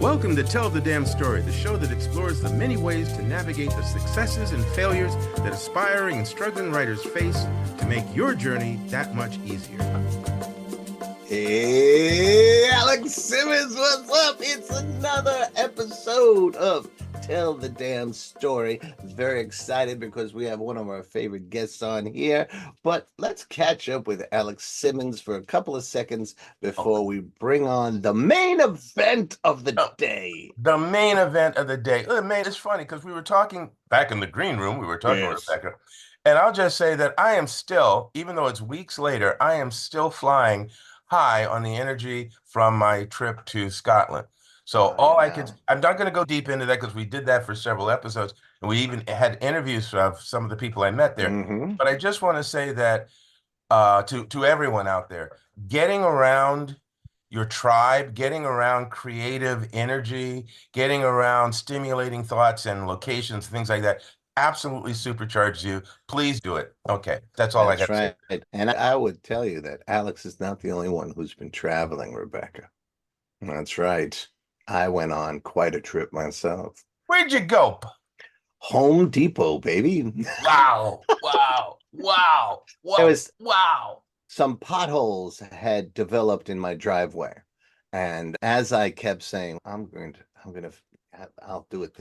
Welcome to Tell the Damn Story, the show that explores the many ways to navigate the successes and failures that aspiring and struggling writers face to make your journey that much easier. Hey, Alex Simmons, what's up? It's another episode of Tell the Damn Story. Very excited because we have one of our favorite guests on here. But let's catch up with Alex Simmons for a couple of seconds before we bring on the main event of the day. The main event of the day. It's funny because we were talking back in the green room. We were talking with Rebecca. And I'll just say that I am still, even though it's weeks later, I am still flying high on the energy from my trip to Scotland. So I'm not going to go deep into that because we did that for several episodes. And we even had interviews of some of the people I met there. But I just want to say that to everyone out there, getting around your tribe, getting around creative energy, getting around stimulating thoughts and locations, things like that, absolutely supercharges you. Please do it. Okay, that's all I got to say. And I would tell you that Alex is not the only one who's been traveling, Rebecca. That's right. I went on quite a trip myself. Where'd you go? Home Depot, baby. Wow. Wow. Some potholes had developed in my driveway. And as I kept saying, I'll do it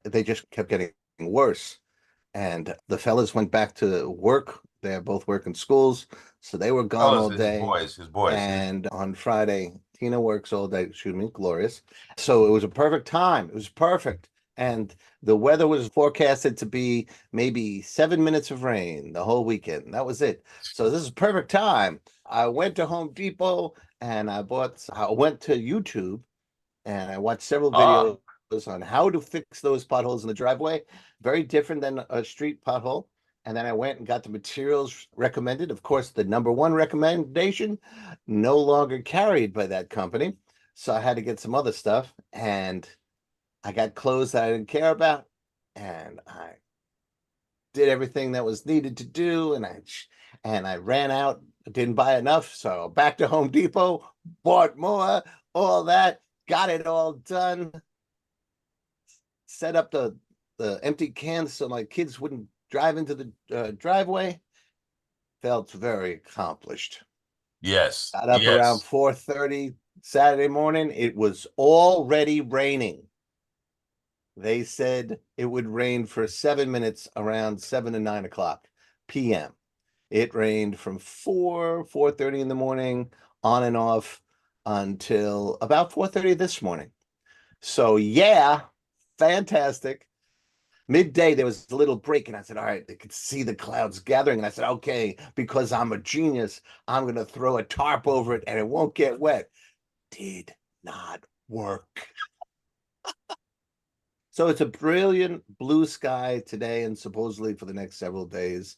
they just kept getting worse. And the fellas went back to work. They're both working schools. So they were gone all day. His boys. And on Friday, Tina works all day. Glorious. So it was a perfect time. It was perfect. And the weather was forecasted to be maybe 7 minutes of rain the whole weekend. That was it. So this is perfect time. I went to Home Depot and I went to YouTube and I watched several videos on how to fix those potholes in the driveway. Very different than a street pothole. And then I went and got the materials recommended. Of course, the number one recommendation, no longer carried by that company. So I had to get some other stuff. And I got clothes that I didn't care about. And I did everything that was needed to do. And I ran out, didn't buy enough. So back to Home Depot, bought more, all that, got it all done. Set up the empty cans so my kids wouldn't drive into the driveway. Felt very accomplished. Yes. Got up around 4:30 Saturday morning. It was already raining. They said it would rain for 7 minutes around 7 to 9 o'clock p.m. It rained from 4:30 in the morning on and off until about 4:30 this morning. So yeah, fantastic. Midday, there was a little break, and I said, all right, they could see the clouds gathering. And I said, okay, because I'm a genius, I'm going to throw a tarp over it, and it won't get wet. Did not work. So it's a brilliant blue sky today and supposedly for the next several days.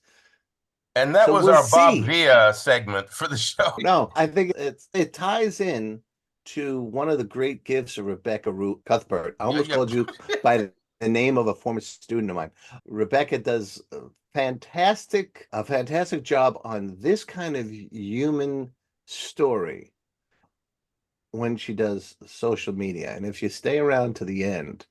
And that was our Bob Villa segment for the show. No, I think it ties in to one of the great gifts of Rebecca Cuthbert. I almost called you by the name of a former student of mine. Rebecca does a fantastic job on this kind of human story when she does social media. And if you stay around to the end,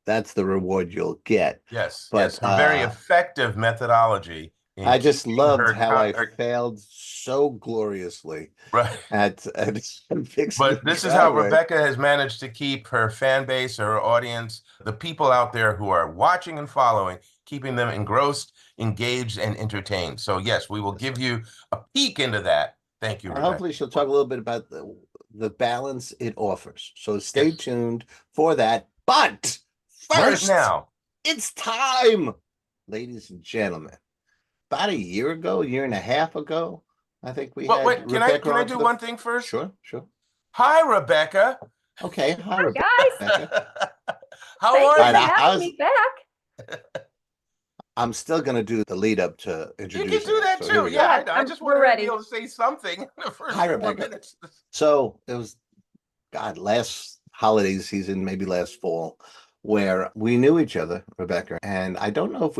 that's the reward you'll get. Yes, but a very effective methodology. I just loved how I failed so gloriously at fixing. But this is how Rebecca has managed to keep her fan base, her audience, the people out there who are watching and following, keeping them engrossed, engaged, and entertained. So yes, we will give you a peek into that. Thank you, Rebecca. Hopefully she'll talk a little bit about the balance it offers. So stay tuned for that. But first, now, it's time, ladies and gentlemen. About a year and a half ago, I think we had Rebecca. Can I do one thing first? Sure. Hi, Rebecca. Okay. Hi, Rebecca. Guys. How are you? Having me back. I'm still going to do the lead up to introduce. You can do that too. Yeah, I just wanted to be able to say something in the first 4 minutes. So it was, last holiday season, maybe last fall, where we knew each other, Rebecca, and I don't know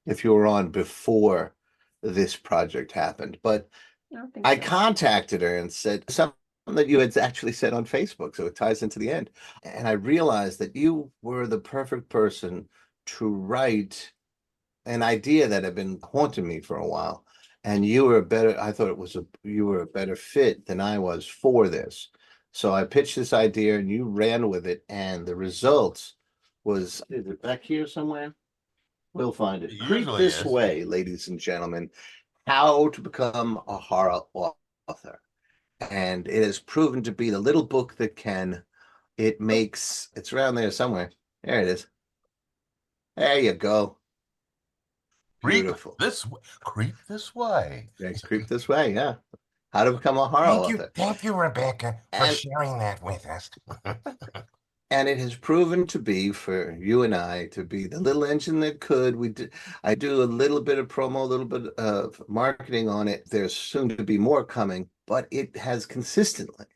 if you were on before this project happened, but I contacted her and said, some that you had actually said on Facebook, so it ties into the end. And I realized that you were the perfect person to write an idea that had been haunting me for a while. And you were I thought you were a better fit than I was for this. So I pitched this idea and you ran with it, and the results was, is it back here somewhere? We'll find it. It Creep usually This is. Way, ladies and gentlemen, How to Become a Horror Author. And it has proven to be the little book that can, it's around there somewhere. There it is. There you go. Beautiful. Creep this way. Yeah, Creep This Way, yeah. How to Become a Horror Author. Thank you, Rebecca, for And sharing that with us. and it has proven to be, for you and I, to be the little engine that could. I do a little bit of promo, a little bit of marketing on it. There's soon to be more coming, but it has consistently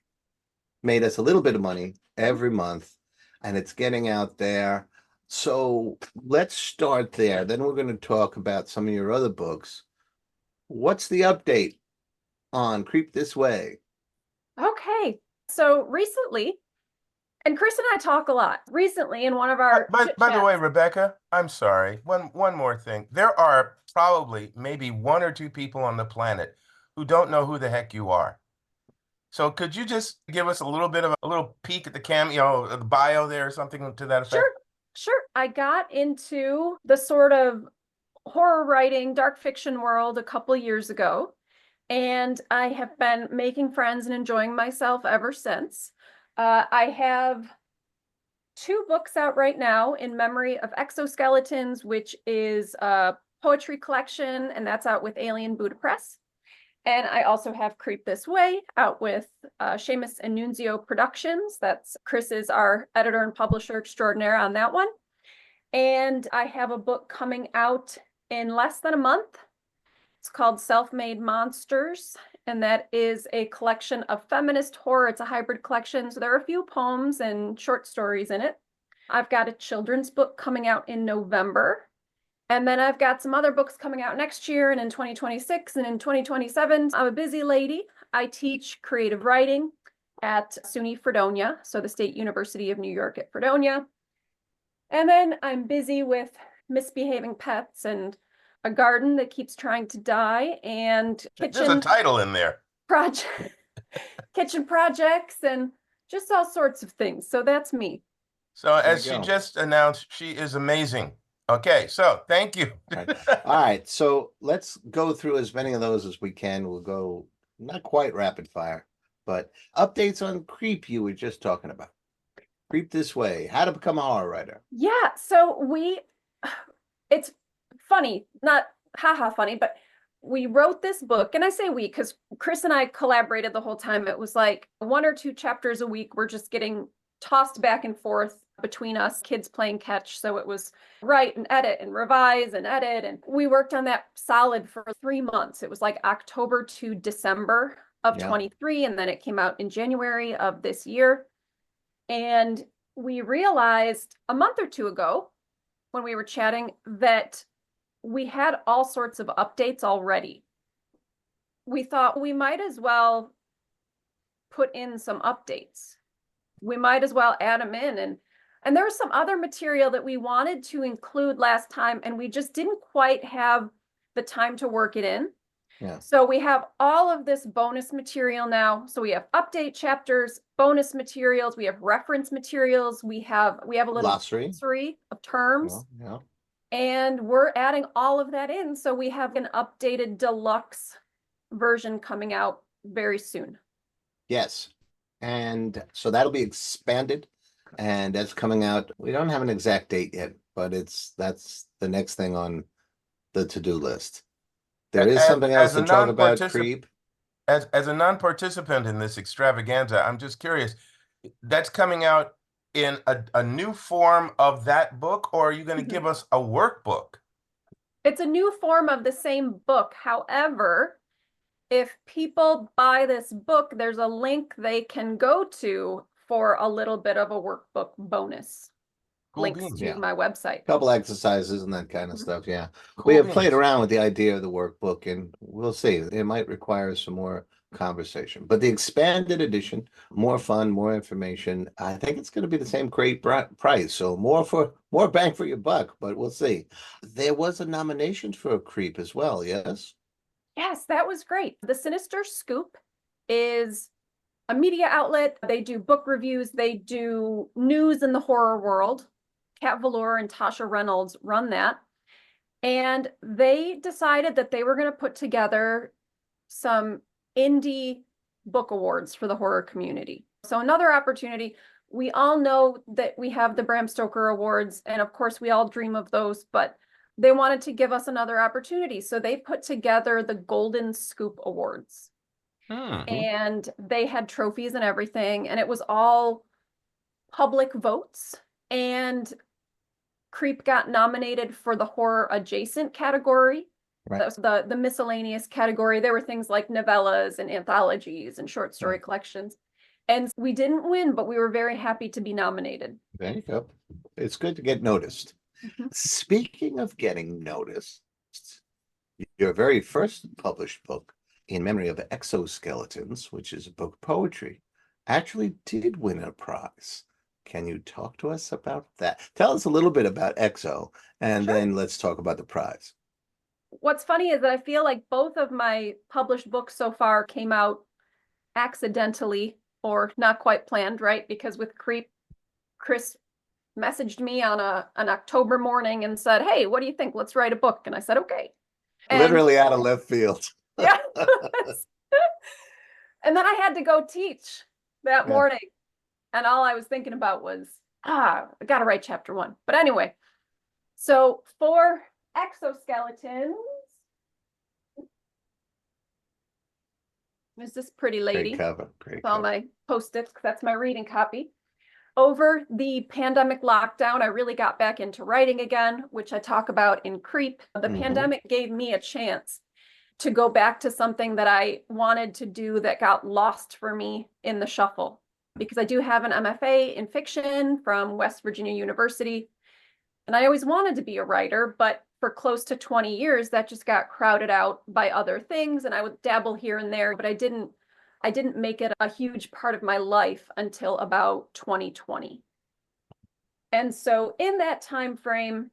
made us a little bit of money every month, and it's getting out there. So let's start there. Then we're going to talk about some of your other books. What's the update on Creep This Way? Okay. So recently, and Chris and I talk a lot. Recently, in one of our By the way, Rebecca, I'm sorry. One more thing. There are probably maybe one or two people on the planet who don't know who the heck you are. So could you just give us a little bit of a little peek at the bio there or something to that effect? Sure. I got into the sort of horror writing, dark fiction world a couple years ago, and I have been making friends and enjoying myself ever since. I have 2 books out right now in memory of exoskeletons, which is a poetry collection, and that's out with Alien Buddha Press. And I also have Creep This Way out with Seamus and Nunzio Productions. That's Chris is our editor and publisher extraordinaire on that one. And I have a book coming out in less than a month. It's called Self-Made Monsters, and that is a collection of feminist horror. It's a hybrid collection, so there are a few poems and short stories in it. I've got a children's book coming out in November, and then I've got some other books coming out next year and in 2026 and in 2027. I'm a busy lady. I teach creative writing at SUNY Fredonia, so the State University of New York at Fredonia. And then I'm busy with misbehaving pets and a garden that keeps trying to die, and There's a title in there. kitchen projects and just all sorts of things. So that's me. So as she just announced, she is amazing. Okay, so thank you. All right. So let's go through as many of those as we can. We'll go not quite rapid fire, but updates on Creep you were just talking about. Creep This Way, How to Become a Horror Writer. Yeah, so it's funny, not haha funny, but we wrote this book, and I say we because Chris and I collaborated the whole time. It was like 1 or 2 chapters a week. We're just getting tossed back and forth between us, kids playing catch. So it was write and edit and revise and edit. And we worked on that solid for 3 months. It was like October to December of 23, and then it came out in January of this year. And we realized a month or 2 ago when we were chatting that we had all sorts of updates already. We thought we might as well put in some updates. We might as well add them in. And there was some other material that we wanted to include last time, and we just didn't quite have the time to work it in. Yeah. So we have all of this bonus material now. So we have update chapters, bonus materials, we have reference materials, we have a little glossary of terms. Yeah. And we're adding all of that in. So we have an updated deluxe version coming out very soon. Yes. And so that'll be expanded, and that's coming out. We don't have an exact date yet, but that's the next thing on the to-do list. There is something else to talk about, Creep. As a non-participant in this extravaganza, I'm just curious, that's coming out in a new form of that book, or are you going to give us a workbook? It's a new form of the same book. However, if people buy this book, there's a link they can go to for a little bit of a workbook bonus. Cool Links beans. to my website. A couple exercises and that kind of stuff. Yeah. Cool we have played around with the idea of the workbook, and we'll see. It might require some more conversation. But the expanded edition, more fun, more information. I think it's going to be the same great price. So more bang for your buck, but we'll see. There was a nomination for a Creep as well, yes? Yes, that was great. The Sinister Scoop is a media outlet. They do book reviews. They do news in the horror world. Kat Valor and Tasha Reynolds run that. And they decided that they were going to put together some indie book awards for the horror community. So another opportunity. We all know that we have the Bram Stoker Awards, and of course we all dream of those, but they wanted to give us another opportunity. So they put together the Golden Scoop Awards. And they had trophies and everything, and it was all public votes. And Creep got nominated for the horror adjacent category. Right. That was the miscellaneous category. There were things like novellas and anthologies and short story collections. And we didn't win, but we were very happy to be nominated. There you go. It's good to get noticed. Speaking of getting noticed, your very first published book, In Memory of Exoskeletons, which is a book of poetry, actually did win a prize. Can you talk to us about that? Tell us a little bit about Exo, and then let's talk about the prize. What's funny is that I feel like both of my published books so far came out accidentally or not quite planned, right? Because with Creep, Chris messaged me on an October morning and said, "Hey, what do you think? Let's write a book." And I said, "Okay." And literally out of left field. yeah. And then I had to go teach that morning. And all I was thinking about was, I got to write chapter 1. But anyway, so for Exoskeletons, there's this pretty lady. Great cover. Great all my post-its, because that's my reading copy. Over the pandemic lockdown, I really got back into writing again, which I talk about in Creep. The pandemic gave me a chance to go back to something that I wanted to do that got lost for me in the shuffle. Because I do have an MFA in fiction from West Virginia University. And I always wanted to be a writer, but for close to 20 years, that just got crowded out by other things. And I would dabble here and there, but I didn't make it a huge part of my life until about 2020. And so in that time frame,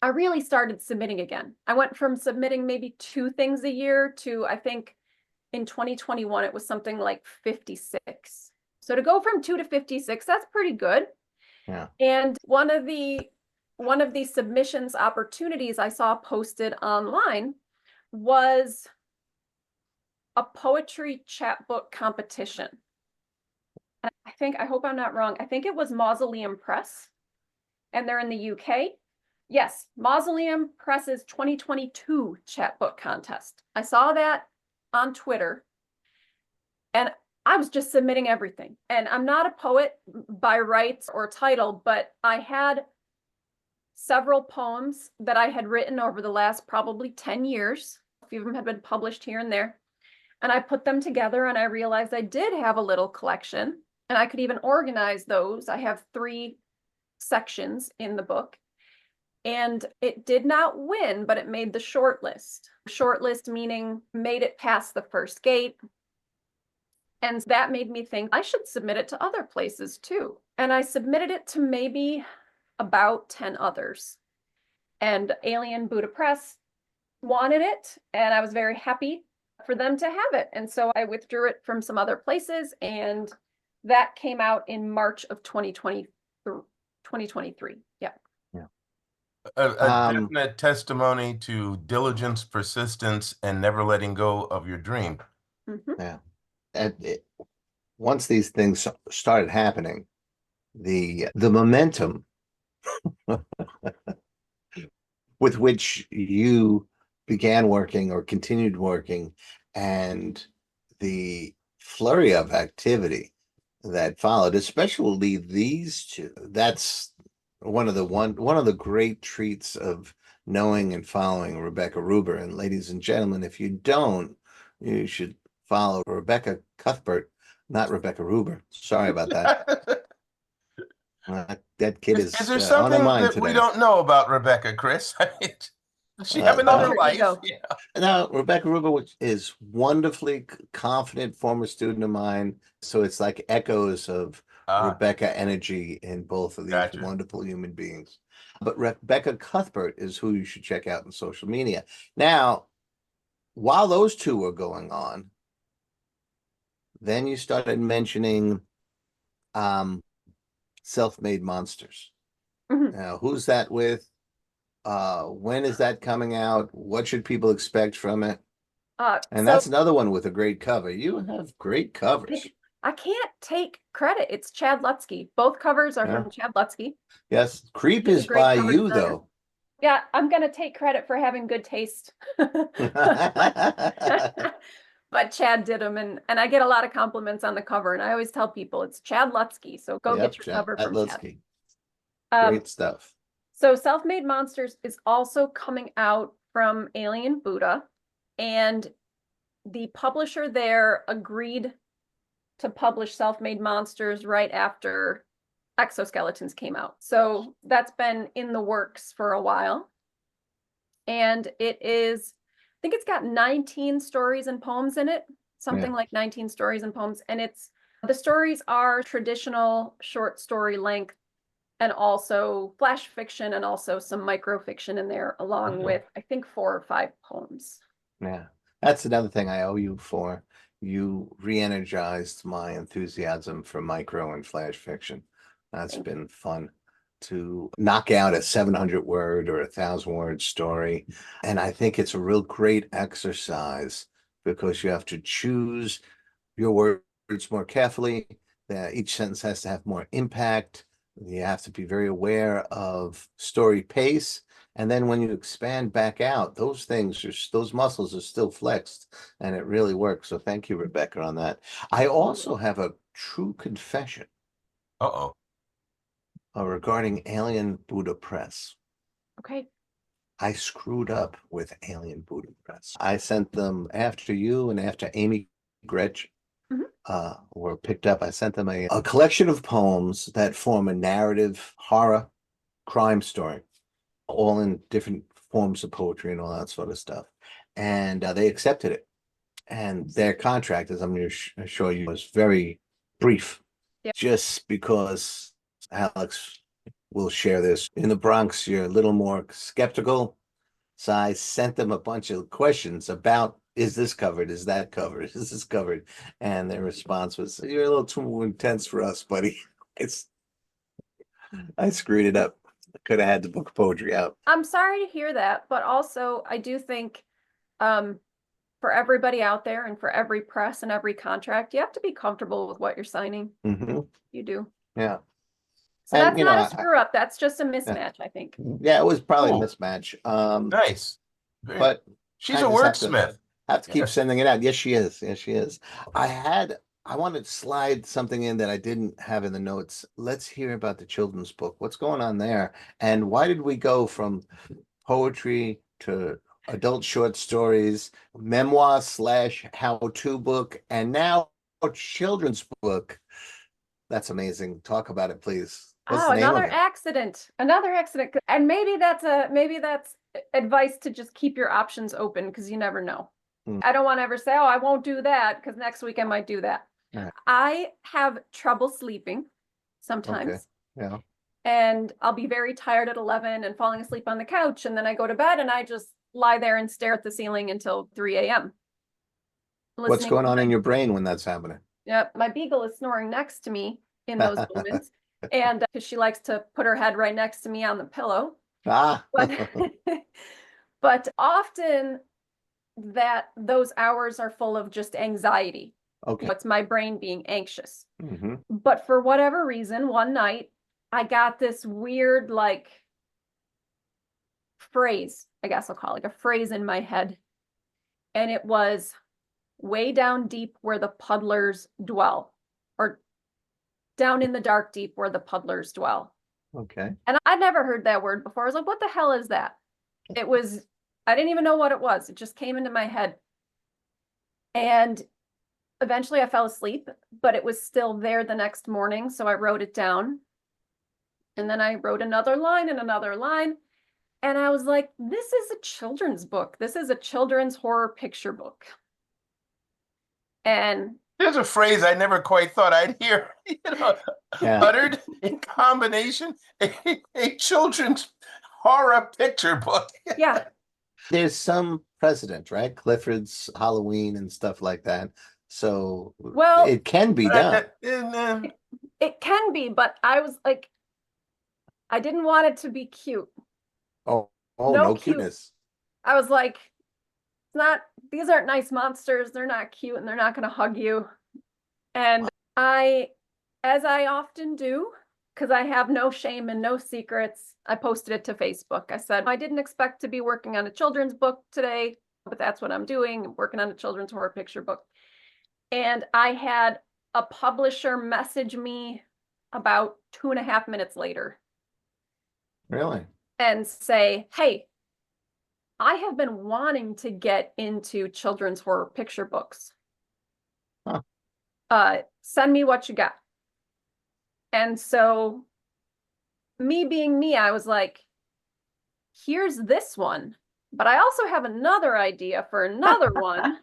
I really started submitting again. I went from submitting maybe 2 things a year to, I think in 2021, it was something like 56. So to go from 2 to 56, that's pretty good. Yeah. And one of the submissions opportunities I saw posted online was a poetry chapbook competition. And I hope I'm not wrong. I think it was Mausoleum Press, and they're in the UK. Yes, Mausoleum Press's 2022 chapbook contest. I saw that on Twitter, and I was just submitting everything. And I'm not a poet by rights or title, but I had several poems that I had written over the last probably 10 years. A few of them had been published here and there. And I put them together, and I realized I did have a little collection, and I could even organize those. I have 3 sections in the book. And it did not win, but it made the short list. Short list meaning made it past the first gate. And that made me think I should submit it to other places too. And I submitted it to maybe about 10 others. And Alien Buddha Press wanted it, and I was very happy for them to have it. And so I withdrew it from some other places, and that came out in March of 2023. Yeah. A definite testimony to diligence, persistence, and never letting go of your dream. Yeah. And once these things started happening, the momentum with which you began working or continued working, and the flurry of activity that followed, especially these 2, that's one of the great treats of knowing and following Rebecca Ruber. And ladies and gentlemen, if you don't, you should follow Rebecca Cuthbert, not Rebecca Ruber. Sorry about that. That kid is there on something the mind that today. we don't know about Rebecca, Chris? She have another Alter life. ego. Yeah. Now, Rebecca Rubin is wonderfully confident, former student of mine. So it's like echoes of Ah, Rebecca energy in both of these gotcha. wonderful human beings. But Rebecca Cuthbert is who you should check out in social media. Now, while those two were going on, then you started mentioning Self-Made Monsters. Mhm. Now, who's that with? When is that coming out? What should people expect from it? And So that's another one with a great cover. You have great covers. I can't take credit. It's Chad Lutzke. Both covers are Yeah. from Chad Lutzke. Yes, Creep He's a is great by cover you designer. though. Yeah, I'm gonna take credit for having good taste. But Chad did them, and I get a lot of compliments on the cover, and I always tell people it's Chad Lutzke, so go Yep, get your cover from Chad. Lutsky. Um, Great stuff. So Self-Made Monsters is also coming out from Alien Buddha, and the publisher there agreed to publish Self-Made Monsters right after Exoskeletons came out. So that's been in the works for a while. And it is, I think it's got 19 stories and poems in it, something like 19 stories and poems. And the stories are traditional short story length and also flash fiction and also some microfiction in there, along with, I think, 4 or 5 poems. Yeah, that's another thing I owe you for. You re-energized my enthusiasm for micro and flash fiction. That's been fun to knock out a 700 word or 1,000 word story. And I think it's a real great exercise because you have to choose your words more carefully. Each sentence has to have more impact. You have to be very aware of story pace. And then when you expand back out, those muscles are still flexed and it really works. So thank you, Rebecca, on that. I also have a true confession Uh-oh. regarding Alien Buddha Press. Okay. I screwed up with Alien Buddha Press. I sent them after you and after Amy Gretsch were picked up. I sent them a collection of poems that form a narrative horror crime story, all in different forms of poetry and all that sort of stuff. And they accepted it. And their contract, as I'm going to show you, was very brief. Yep. Just because Alex will share this. In the Bronx, you're a little more skeptical. So I sent them a bunch of questions about, is this covered? Is that covered? Is this covered? And their response was, you're a little too intense for us, buddy. I screwed it up. I could have had the book of poetry out. I'm sorry to hear that, but also I do think for everybody out there and for every press and every contract, you have to be comfortable with what you're signing. You do. Yeah. So And, that's not a screw up. That's just a mismatch, I think. Yeah, it was probably Cool. a mismatch. Nice. But she's I a just wordsmith. have to keep sending it out. Yes, she is. Yes, she is. I wanted to slide something in that I didn't have in the notes. Let's hear about the children's book. What's going on there? And why did we go from poetry to adult short stories, memoir / how-to book, and now a children's book? That's amazing. Talk about it, please. What's the name another of it? accident. Another accident. And maybe that's advice to just keep your options open because you never know. I don't want to ever say, oh, I won't do that because next week I might do that. Right. I have trouble sleeping sometimes. Okay. Yeah. And I'll be very tired at 11 and falling asleep on the couch. And then I go to bed and I just lie there and stare at the ceiling until 3 a.m. What's going on in your brain when that's happening? Yep. My beagle is snoring next to me in those moments. And because she likes to put her head right next to me on the pillow. But often those hours are full of just anxiety. Okay. It's my brain being anxious. But for whatever reason, one night I got this weird phrase, I guess I'll call it a phrase in my head. And it was way down deep where the puddlers dwell, or down in the dark deep where the puddlers dwell. Okay. And I'd never heard that word before. I was like, what the hell is that? I didn't even know what it was. It just came into my head. And eventually I fell asleep, but it was still there the next morning. So I wrote it down. And then I wrote another line and another line. And I was like, this is a children's book. This is a children's horror picture book. And there's a phrase I never quite thought I'd hear, uttered in combination, a children's horror picture book. Yeah. There's some precedent, right? Clifford's Halloween and stuff like that. So well, it can be done. It can be, but I was like, I didn't want it to be cute. Oh, no cuteness. I was like, these aren't nice monsters. They're not cute and they're not going to hug you. And as I often do, because I have no shame and no secrets, I posted it to Facebook. I said, I didn't expect to be working on a children's book today, but that's what I'm doing. I'm working on a children's horror picture book. And I had a publisher message me about 2.5 minutes later. Really? And say, hey, I have been wanting to get into children's horror picture books. Huh. Send me what you got. And so me being me, I was like, here's this one, but I also have another idea for another one.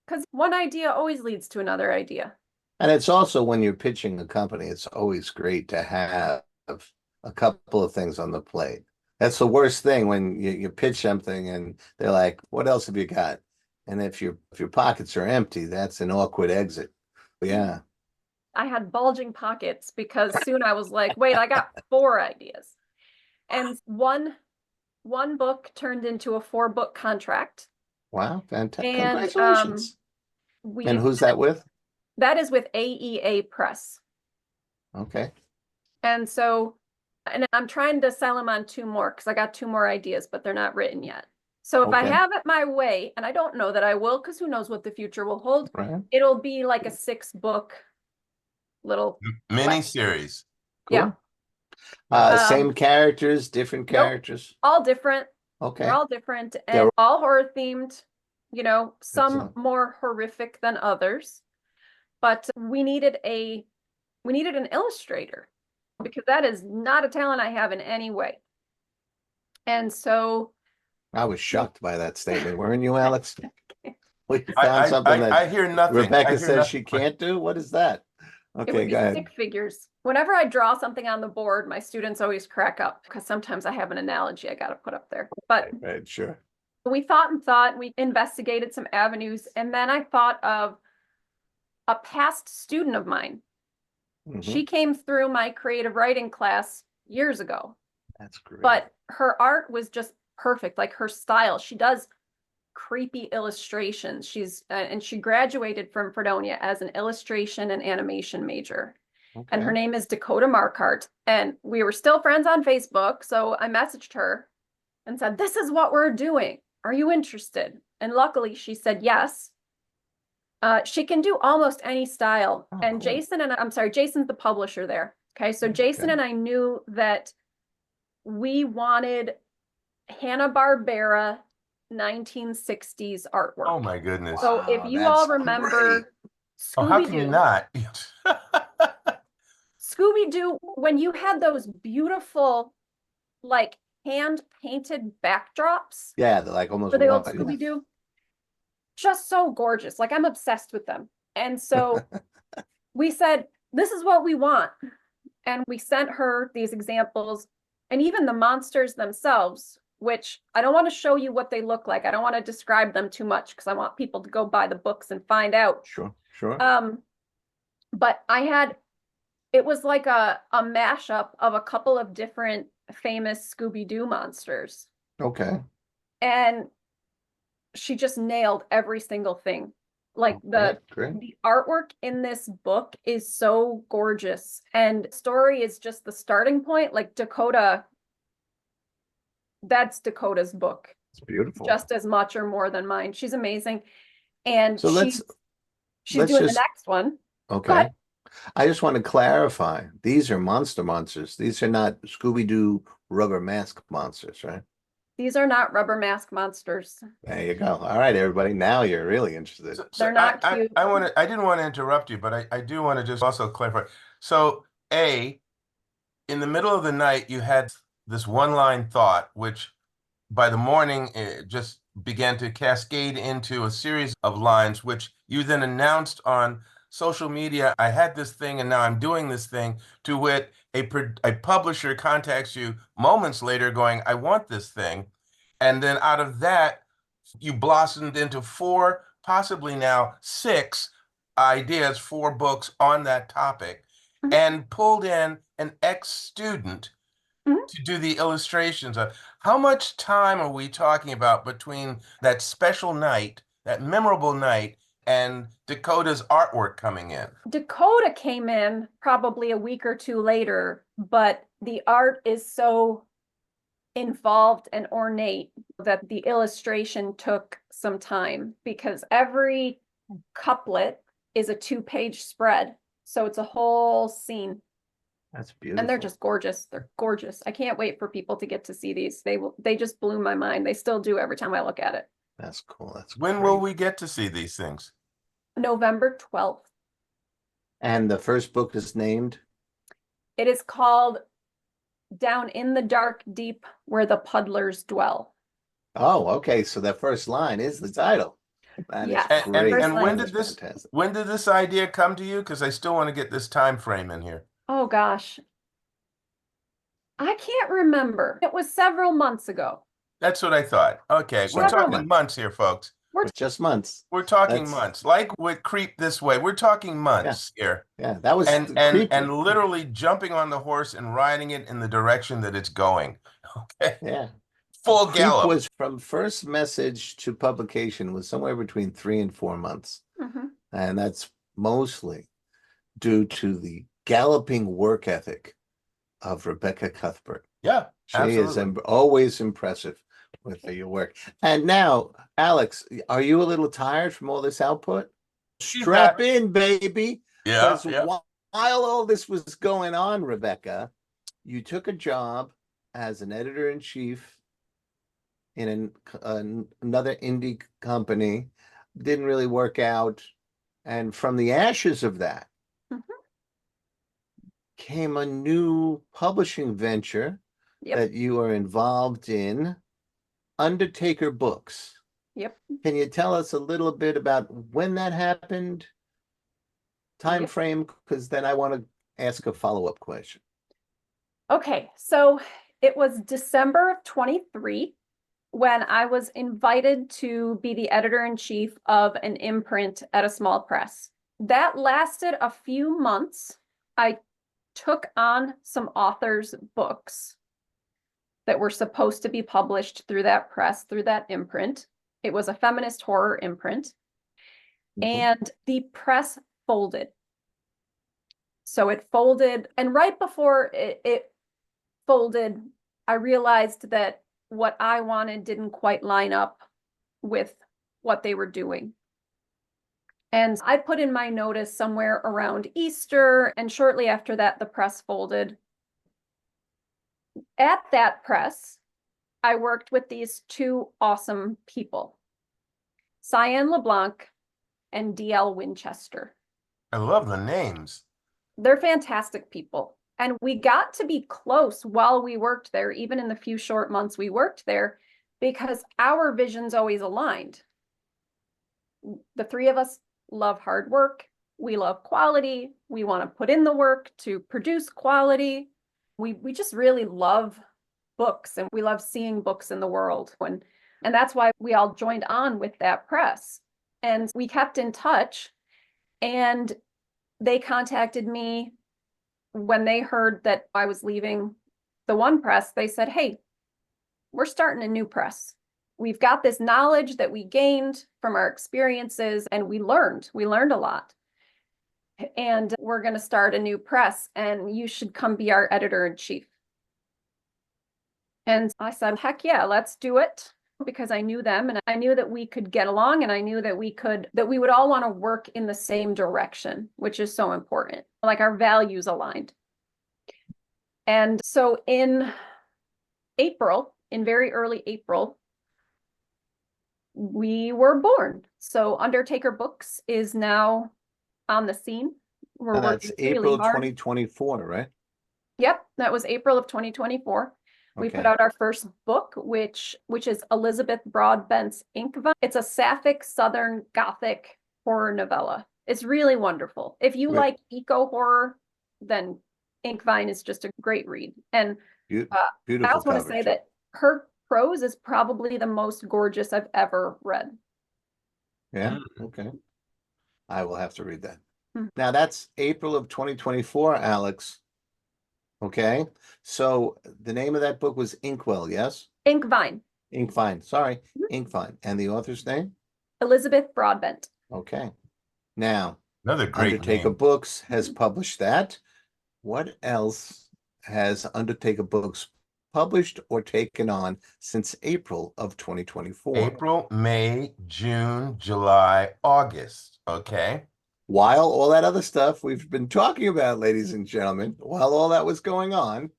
Because one idea always leads to another idea. And it's also when you're pitching a company, it's always great to have a couple of things on the plate. That's the worst thing when you pitch something and they're like, what else have you got? And if your pockets are empty, that's an awkward exit. But yeah. I had bulging pockets because soon I was like, wait, I got 4 ideas. And one book turned into a 4-book contract. Wow, fantastic. And, congratulations. And who's that with? That is with AEA Press. Okay. And so, and I'm trying to sell them on 2 more because I got 2 more ideas, but they're not written yet. So if I have it my way, and I don't know that I will, because who knows what the future will hold, it'll be like a 6-book little mini series. Cool. Yeah. Same characters, different characters? All different. Okay. They're all different and all horror themed, some more horrific than others. But we needed an illustrator because that is not a talent I have in any way. And so I was shocked by that statement, weren't you, Alex? We found I, something that I hear nothing. Rebecca says she can't do. What is that? Okay, go ahead. Stick figures. Whenever I draw something on the board, my students always crack up because sometimes I have an analogy I got to put up there. But right, sure. We thought, we investigated some avenues, and then I thought of a past student of mine. Mm-hmm. She came through my creative writing class years ago. That's great. But her art was just perfect, like her style. She does creepy illustrations. And she graduated from Fredonia as an illustration and animation major. Okay. And her name is Dakota Markart. And we were still friends on Facebook. So I messaged her and said, this is what we're doing. Are you interested? And luckily she said yes. She can do almost any style. Oh, and cool. Jason's the publisher there. Okay. So Jason and I knew that we wanted Hanna-Barbera 1960s artwork. Oh my goodness. So if you all remember Scooby-Doo. How can you not? Scooby-Doo, when you had those beautiful, like hand-painted backdrops. Yeah, they're like almost for the old Scooby-Doo. Just so gorgeous. Like I'm obsessed with them. And so we said, this is what we want. And we sent her these examples and even the monsters themselves, which I don't want to show you what they look like. I don't want to describe them too much because I want people to go buy the books and find out. Sure. But it was like a mashup of a couple of different famous Scooby-Doo monsters. Okay. And she just nailed every single thing. Like the artwork in this book is so gorgeous. And story is just the starting point. Like Dakota, that's Dakota's book. It's beautiful. Just as much or more than mine. She's amazing. And so she's doing the next one. Okay. I just want to clarify. These are monsters. These are not Scooby-Doo rubber mask monsters, right? These are not rubber mask monsters. There you go. All right, everybody. Now you're really interested. They're not cute. I didn't want to interrupt you, but I do want to just also clarify. So, in the middle of the night, you had this one-line thought, which by the morning it just began to cascade into a series of lines, which you then announced on social media. I had this thing and now I'm doing this thing, to wit, a publisher contacts you moments later going, I want this thing. And then out of that, you blossomed into 4, possibly now 6 ideas, 4 books on that topic, Mhm. and pulled in an ex-student Mhm. to do the illustrations. How much time are we talking about between that special night, that memorable night, and Dakota's artwork coming in? Dakota came in probably a week or 2 later, but the art is so involved and ornate that the illustration took some time, because every couplet is a 2-page spread. So it's a whole scene. That's beautiful. And they're just gorgeous. They're gorgeous. I can't wait for people to get to see these. They just blew my mind. They still do every time I look at it. That's cool. That's When great. will we get to see these things? November 12th. And the first book is named? It is called Down in the Dark Deep Where the Puddlers Dwell. Oh, okay. So that first line is the title. That Yes. is great. And when That did is fantastic. when did this idea come to you? Because I still want to get this time frame in here. Oh gosh. I can't remember. It was several months ago. That's what I thought. Okay, we're Several talking months here, folks. We're Just months. We're talking That's- months. Like with Creep This Way, we're talking months here. Yeah, that was And creepy. literally jumping on the horse and riding it in the direction that it's going. Okay. Yeah. Full Creep gallop. was from first message to publication was somewhere between 3 and 4 months. Mhm. And that's mostly due to the galloping work ethic of Rebecca Cuthbert. Yeah, She is absolutely. always impressive with your work. And now, Alex, are you a little tired from all this output? Strap in, baby. Yeah, Because yeah. while all this was going on, Rebecca, you took a job as an editor-in-chief in another indie company. Didn't really work out. And from the ashes of that Mhm. came a new publishing venture Yep. that you are involved in, Undertaker Books. Yep. Can you tell us a little bit about when that happened, time Yep. frame? Because then I want to ask a follow-up question. Okay, so it was December of 23 when I was invited to be the editor-in-chief of an imprint at a small press. That lasted a few months. I took on some authors' books that were supposed to be published through that press, through that imprint. It was a feminist horror imprint. And the press folded. So it folded, and right before it folded, I realized that what I wanted didn't quite line up with what they were doing. And I put in my notice somewhere around Easter, and shortly after that, the press folded. At that press, I worked with these 2 awesome people, Cyan LeBlanc and DL Winchester. I love the names. They're fantastic people. And we got to be close while we worked there, even in the few short months we worked there, because our visions always aligned. The 3 of us love hard work. We love quality. We want to put in the work to produce quality. We just really love books, and we love seeing books in the world. And that's why we all joined on with that press. And we kept in touch, and they contacted me when they heard that I was leaving the one press. They said, hey, we're starting a new press. We've got this knowledge that we gained from our experiences, and we learned a lot. And we're going to start a new press, and you should come be our editor-in-chief. And I said, heck yeah, let's do it. Because I knew them, and I knew that we could get along, and I knew that we would all want to work in the same direction, which is so important. Like our values aligned. And so in very early April, we were born. So Undertaker Books is now on the scene. That's April 2024, right? Yep, that was April of 2024. We put Okay. out our first book, which is Elizabeth Broadbent's Inkvine. It's a sapphic Southern Gothic horror novella. It's really wonderful. If you Wait. like eco horror, then Inkvine is just a great read. And I Beautiful also want to cover say too. that her prose is probably the most gorgeous I've ever read. Yeah. Okay. I will have to read that. Mm. Now that's April of 2024, Alex. Okay. So the name of that book was Inkwell, yes? Inkvine, Inkvine. Sorry, Mhm. Inkvine. And the author's name? Elizabeth Broadbent. Okay. Now, Another great Undertaker name. Books has published that. What else has Undertaker Books published or taken on since April of 2024? April, May, June, July, August. Okay. While all that other stuff we've been talking about, ladies and gentlemen, while all that was going on,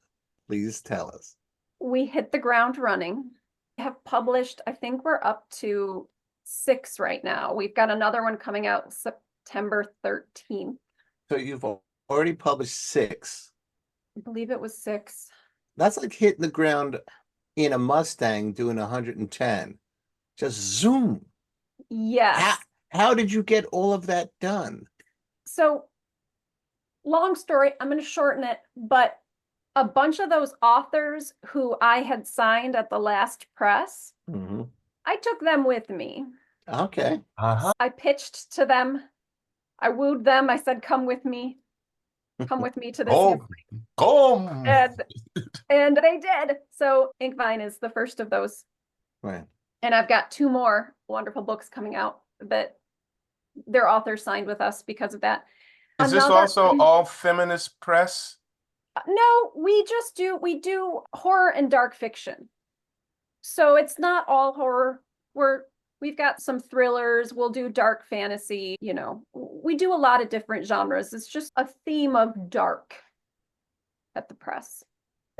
please tell us. We hit the ground running. We have published, I think we're up to 6 right now. We've got another one coming out September 13th. So you've already published 6. I believe it was 6. That's like hitting the ground in a Mustang doing 110. Just zoom. Yes. How did you get all of that done? So, long story, I'm going to shorten it, but a bunch of those authors who I had signed at the last press, I took them with me. Okay. I pitched to them. I wooed them. I said, come with me. Come with me to this. And they did. So Inkvine is the first of those. Right. And I've got 2 more wonderful books coming out that their authors signed with us because of that. Is this also all feminist press? No, we do horror and dark fiction. So it's not all horror. We've got some thrillers, we'll do dark fantasy, we do a lot of different genres. It's just a theme of dark at the press.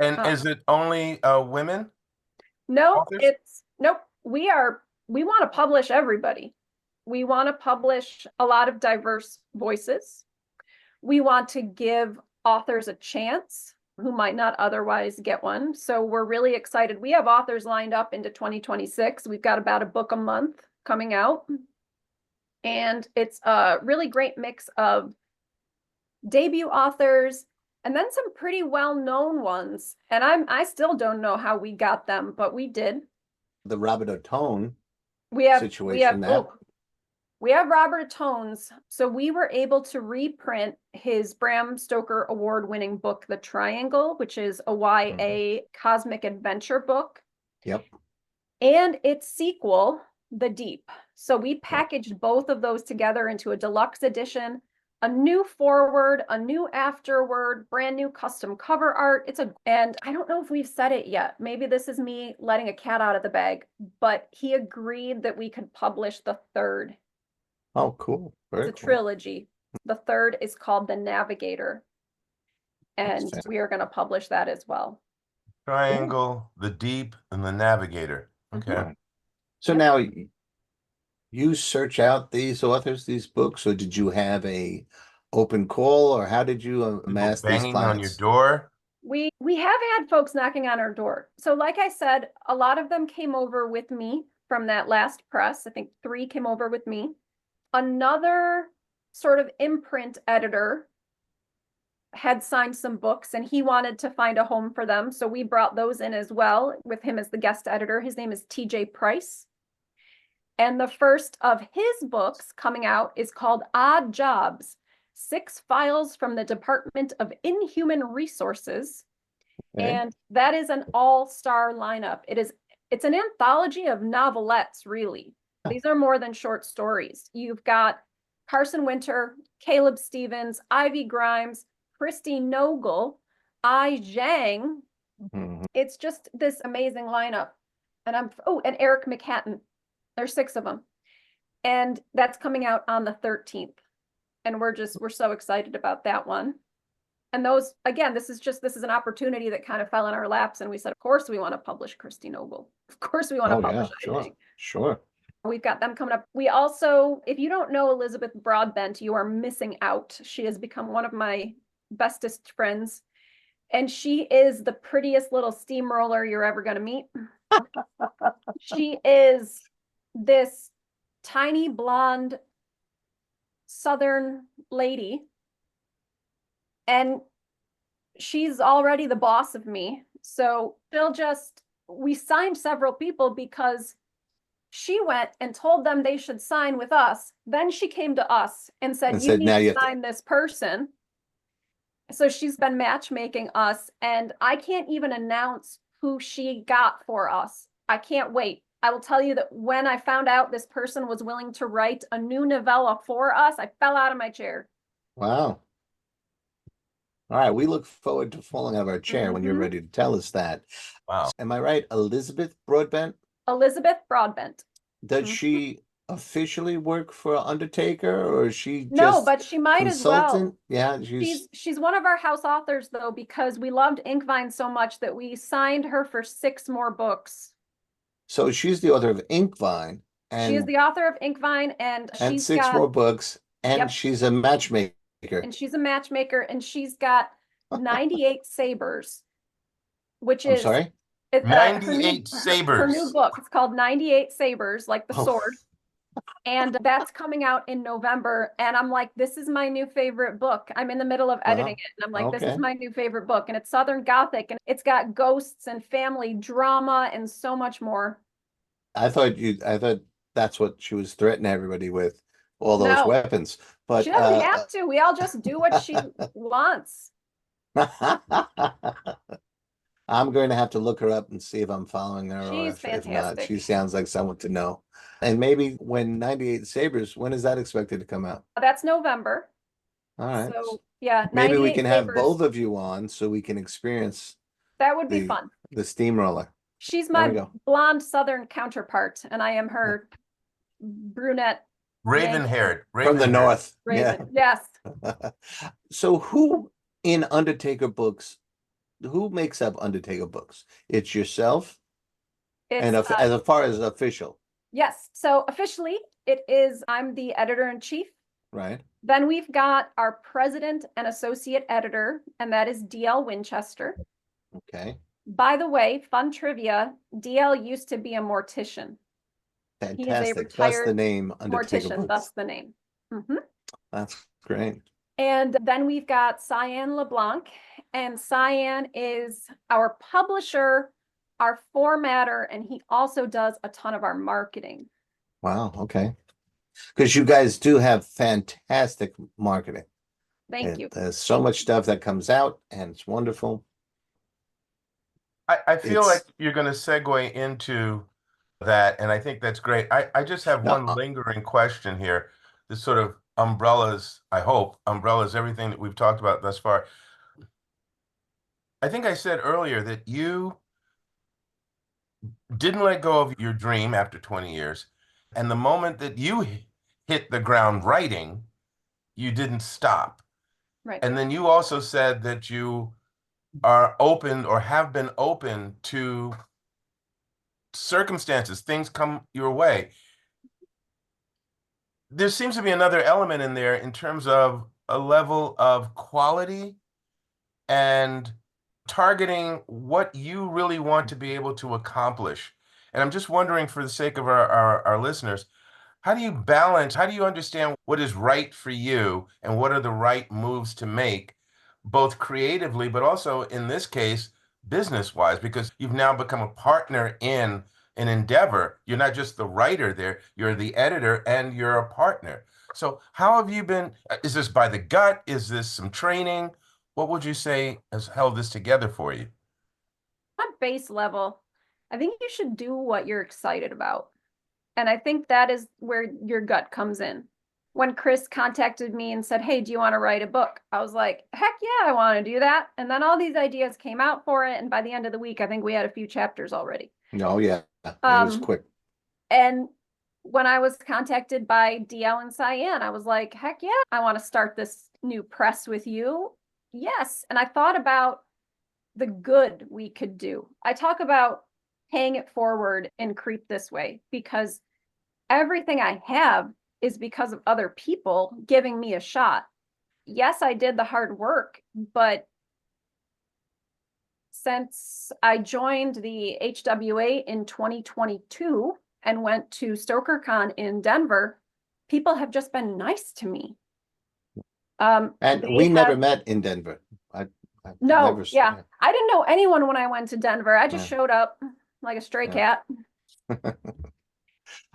And is it only women? No, authors? nope. We want to publish everybody. We want to publish a lot of diverse voices. We want to give authors a chance who might not otherwise get one. So we're really excited. We have authors lined up into 2026. We've got about a book a month coming out. And it's a really great mix of debut authors and then some pretty well-known ones. And I still don't know how we got them, but we did. The Robert Ottone situation. We have Robert Otone's. So we were able to reprint his Bram Stoker award-winning book, The Triangle, which is a YA cosmic adventure book. Yep. And its sequel, The Deep. So we packaged both of those together into a deluxe edition, a new foreword, a new afterword, brand new custom cover art. And I don't know if we've said it yet. Maybe this is me letting a cat out of the bag, but he agreed that we could publish the 3rd. Oh, cool. Very It's a trilogy. The 3rd is called The Navigator. And we are going to publish that as well. Triangle, The Deep, and The Navigator. Okay. So now you search out these authors, these books, or did you have a open call, or how did you amass these banging on your clients? door? We have had folks knocking on our door. So like I said, a lot of them came over with me from that last press. I think 3 came over with me. Another sort of imprint editor had signed some books and he wanted to find a home for them. So we brought those in as well with him as the guest editor. His name is TJ Price. And the first of his books coming out is called Odd Jobs, 6 Files from the Department of Inhuman Resources. And that is an all-star lineup. It's an anthology of novelettes, really. These are more than short stories. You've got Carson Winter, Caleb Stevens, Ivy Grimes, Christy Nogle, Ai Zhang. It's just this amazing lineup. And and Eric McHatton. There's 6 of them. And that's coming out on the 13th. And we're so excited about that one. And those, again, this is an opportunity that kind of fell in our laps. And we said, of course we want to publish Christy Noble. Of course we want to publish. Sure. We've got them coming up. We also, if you don't know Elizabeth Broadbent, you are missing out. She has become one of my bestest friends. And she is the prettiest little steamroller you're ever going to meet. She is this tiny blonde Southern lady. And she's already the boss of me. So we signed several people because she went and told them they should sign with us. Then she came to us and said, you need to sign this person. So she's been matchmaking us, and I can't even announce who she got for us. I can't wait. I will tell you that when I found out this person was willing to write a new novella for us, I fell out of my chair. Wow. All right, we look forward to falling out of our chair when you're ready to tell us that. Wow. Am I right? Elizabeth Broadbent? Elizabeth Broadbent. Does she officially work for Undertaker, or is she just No, but she might as well. Yeah, she's one of our house authors, though, because we loved Inkvine so much that we signed her for 6 more books. So she's the author of Inkvine, and she is the author of Inkvine, and she's 6 more books, and yep. she's a matchmaker. And she's a matchmaker, and she's got 98 Sabers, which is 98 Sabers. Her new book. It's called 98 Sabers, like the sword. And that's coming out in November. And I'm like, this is my new favorite book. I'm in the middle of editing it. And I'm like, this is my new favorite book. And it's Southern Gothic. And it's got ghosts and family drama and so much more. I thought that's what she was threatening everybody with, all those weapons. But she doesn't have to. We all just do what she wants. I'm going to have to look her up and see if I'm following her. She's fantastic. If not, she sounds like someone to know. And maybe when 98 Sabers, when is that expected to come out? That's November. All right. So yeah, maybe we can have both of you on so we can experience. That would be fun. The steamroller. She's my blonde Southern counterpart, and I am her brunette. Raven-haired. From the north. Raven. Yeah. Yes. So who in Undertaker Books, who makes up Undertaker Books? It's yourself? And as far as official? Yes. So officially, I'm the editor-in-chief. Right. Then we've got our president and associate editor, and that is DL Winchester. Okay. By the way, fun trivia, DL used to be a mortician. Fantastic. He is a retired thus the name Undertaker mortician, Books. thus the name. That's great. And then we've got Cyan LeBlanc, and Cyan is our publisher, our formatter, and he also does a ton of our marketing. Wow. Okay. Because you guys do have fantastic marketing. Thank you. There's so much stuff that comes out, and it's wonderful. I feel like you're going to segue into that, and I think that's great. I just have one lingering question here. This sort of umbrellas everything that we've talked about thus far. I think I said earlier that you didn't let go of your dream after 20 years. And the moment that you hit the ground writing, you didn't stop. Right. And then you also said that you are open or have been open to circumstances, things come your way. There seems to be another element in there in terms of a level of quality and targeting what you really want to be able to accomplish. And I'm just wondering, for the sake of our listeners, how do you understand what is right for you and what are the right moves to make, both creatively, but also in this case, business-wise, because you've now become a partner in an endeavor. You're not just the writer there, you're the editor and you're a partner. So how have you been? Is this by the gut? Is this some training? What would you say has held this together for you? On base level, I think you should do what you're excited about. And I think that is where your gut comes in. When Chris contacted me and said, hey, do you want to write a book? I was like, heck yeah, I want to do that. And then all these ideas came out for it. And by the end of the week, I think we had a few chapters already. Oh, yeah. It was quick. And when I was contacted by DL and Cyan, I was like, heck yeah, I want to start this new press with you. Yes. And I thought about the good we could do. I talk about paying it forward and Creep This Way, because everything I have is because of other people giving me a shot. Yes, I did the hard work, but since I joined the HWA in 2022 and went to StokerCon in Denver, people have just been nice to me. And They we never have- met in Denver. I No, never yeah. I didn't know anyone when I went to Denver. I just Yeah. showed up like a stray cat.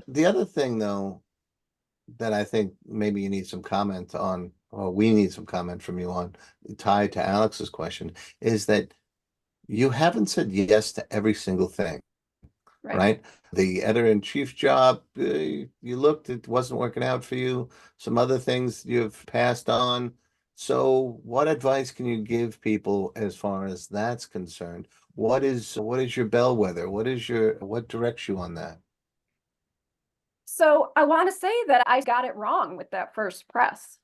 The other thing, though, that I think maybe you need some comment on, or we need some comment from you on, tied to Alex's question, is that you haven't said yes to every single thing, right? The editor-in-chief job, you looked, it wasn't working out for you. Some other things you've passed on. So what advice can you give people as far as that's concerned? What is your bellwether? What directs you on that? So I want to say that I got it wrong with that first press.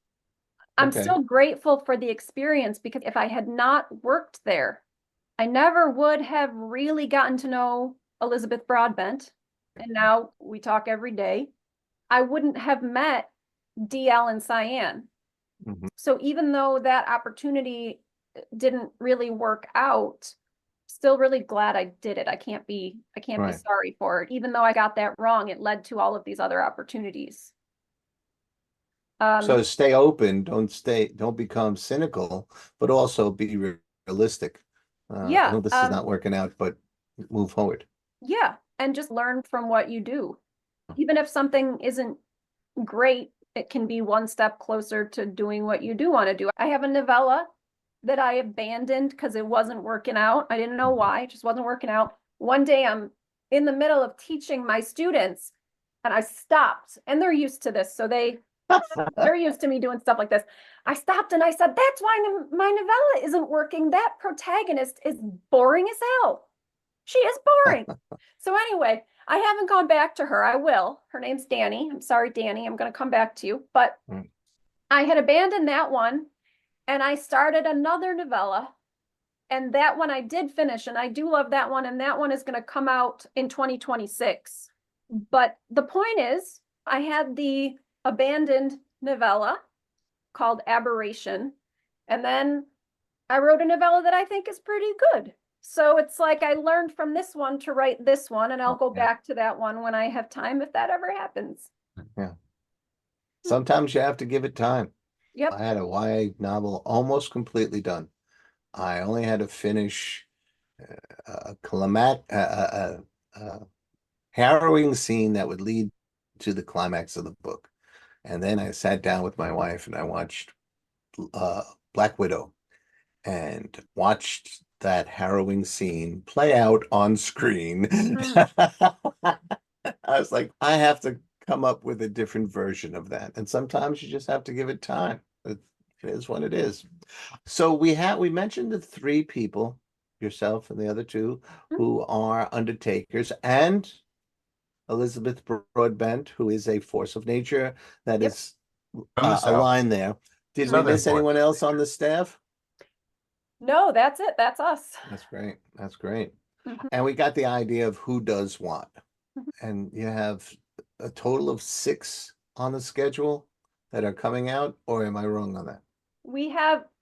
I'm Okay. still grateful for the experience, because if I had not worked there, I never would have really gotten to know Elizabeth Broadbent. And now we talk every day. I wouldn't have met DL and Cyan. Mhm. So even though that opportunity didn't really work out, still really glad I did it. I can't be Right. sorry for it. Even though I got that wrong, it led to all of these other opportunities. So stay open, don't become cynical, but also be realistic. I Yeah. know this is not working out, but move forward. Yeah. And just learn from what you do. Even if something isn't great, it can be one step closer to doing what you do want to do. I have a novella that I abandoned because it wasn't working out. I didn't know why, it just wasn't working out. One day I'm in the middle of teaching my students and I stopped, and they're used to this. So they're used to me doing stuff like this. I stopped and I said, that's why my novella isn't working. That protagonist is boring as hell. She is boring. So anyway, I haven't gone back to her. I will. Her name's Danny. I'm sorry, Danny. I'm going to come back to you. But I had abandoned that one and I started another novella. And that one I did finish, and I do love that one. And that one is going to come out in 2026. But the point is, I had the abandoned novella called Aberration. And then I wrote a novella that I think is pretty good. So it's like I learned from this one to write this one, and I'll go back to that one when I have time, if that ever happens. Yeah. Sometimes you have to give it time. Yep. I had a YA novel almost completely done. I only had to finish a harrowing scene that would lead to the climax of the book. And then I sat down with my wife and I watched Black Widow and watched that harrowing scene play out on screen. I was like, I have to come up with a different version of that. And sometimes you just have to give it time. It is what it is. So we mentioned the three people, yourself and the other two, who are Undertakers, and Elizabeth Broadbent, who is a force of nature that is a line there. Did we miss anyone else on the staff? No, that's it. That's us. That's great. That's great. And we got the idea of who does what. And you have a total of 6 on the schedule that are coming out, or am I wrong on that?